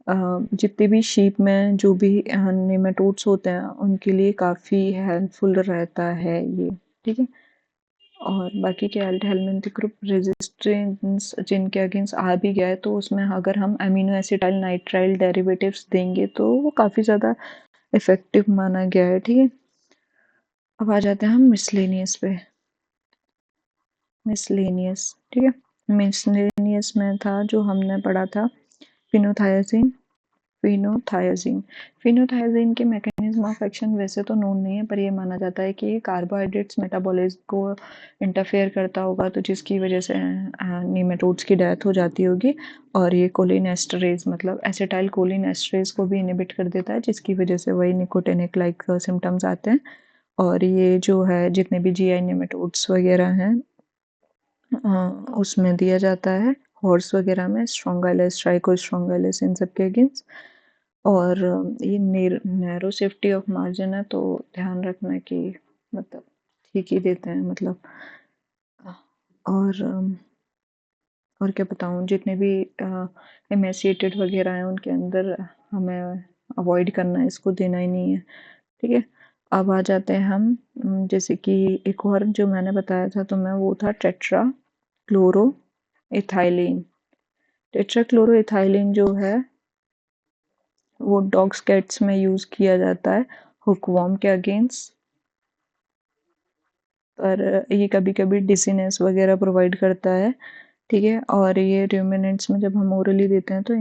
जितने भी शीप में जो भी नेमेटोड्स होते हैं उनके लिए काफ़ी हेल्पफुल रहता है ये, ठीक है। और बाकी के हेलमिंथ ग्रुप रेजिस्टेंस जिनके अगेंस्ट आ भी गया है तो उसमें अगर हम अमीनो एसिटाइल नाइट्राइल डेरिवेटिव्स देंगे तो वो काफ़ी ज़्यादा इफेक्टिव माना गया है, ठीक है। अब आ जाते हैं हम मिसलेनियस पे, मिसलेनियस, ठीक है। मिसलेनियस में था जो हमने पढ़ा था फिनोथायसिन, फिनोथायजीन। फिनोथायजीन के मैकेनिज्म ऑफ एक्शन वैसे तो नोन नहीं है, पर ये माना जाता है कि कार्बोहाइड्रेट्स मेटाबॉलिज्म को इंटरफेयर करता होगा, तो जिसकी वजह से नीमेटोड्स की डेथ हो जाती होगी। और ये कोलिन एस्टरेज मतलब एसिटाइल कोलिन एस्टरेज को भी इनिबिट कर देता है, जिसकी वजह से वही निकोटिनिक लाइक सिम्टम्स आते हैं। और ये जो है जितने भी जीआई नेमेटोड्स वगैरह हैं उसमें दिया जाता है, हॉर्स वगैरह में स्ट्रोंगाइलेस, ट्राइकोस्ट्रोंगाइलेस, इन सब के अगेंस्ट। और ये नैरो सेफ्टी ऑफ मार्जिन है, तो ध्यान रखना कि मतलब ठीक ही देते हैं मतलब। और और क्या बताऊँ, जितने भी एमेसिएटेड वगैरह हैं उनके अंदर हमें अवॉइड करना है, इसको देना ही नहीं है, ठीक है। अब आ जाते हैं हम जैसे कि एक और जो मैंने बताया था तो मैं वो था tetra chloro ethylene. Tetra chloro ethylene जो है वो डॉग्स कैट्स में यूज़ किया जाता है हुकवॉर्म के अगेंस्ट, पर ये कभी कभी डिजीनेस वगैरह प्रोवाइड करता है, ठीक है। और ये रूमिनेंट्स में जब हम ओरली देते हैं तो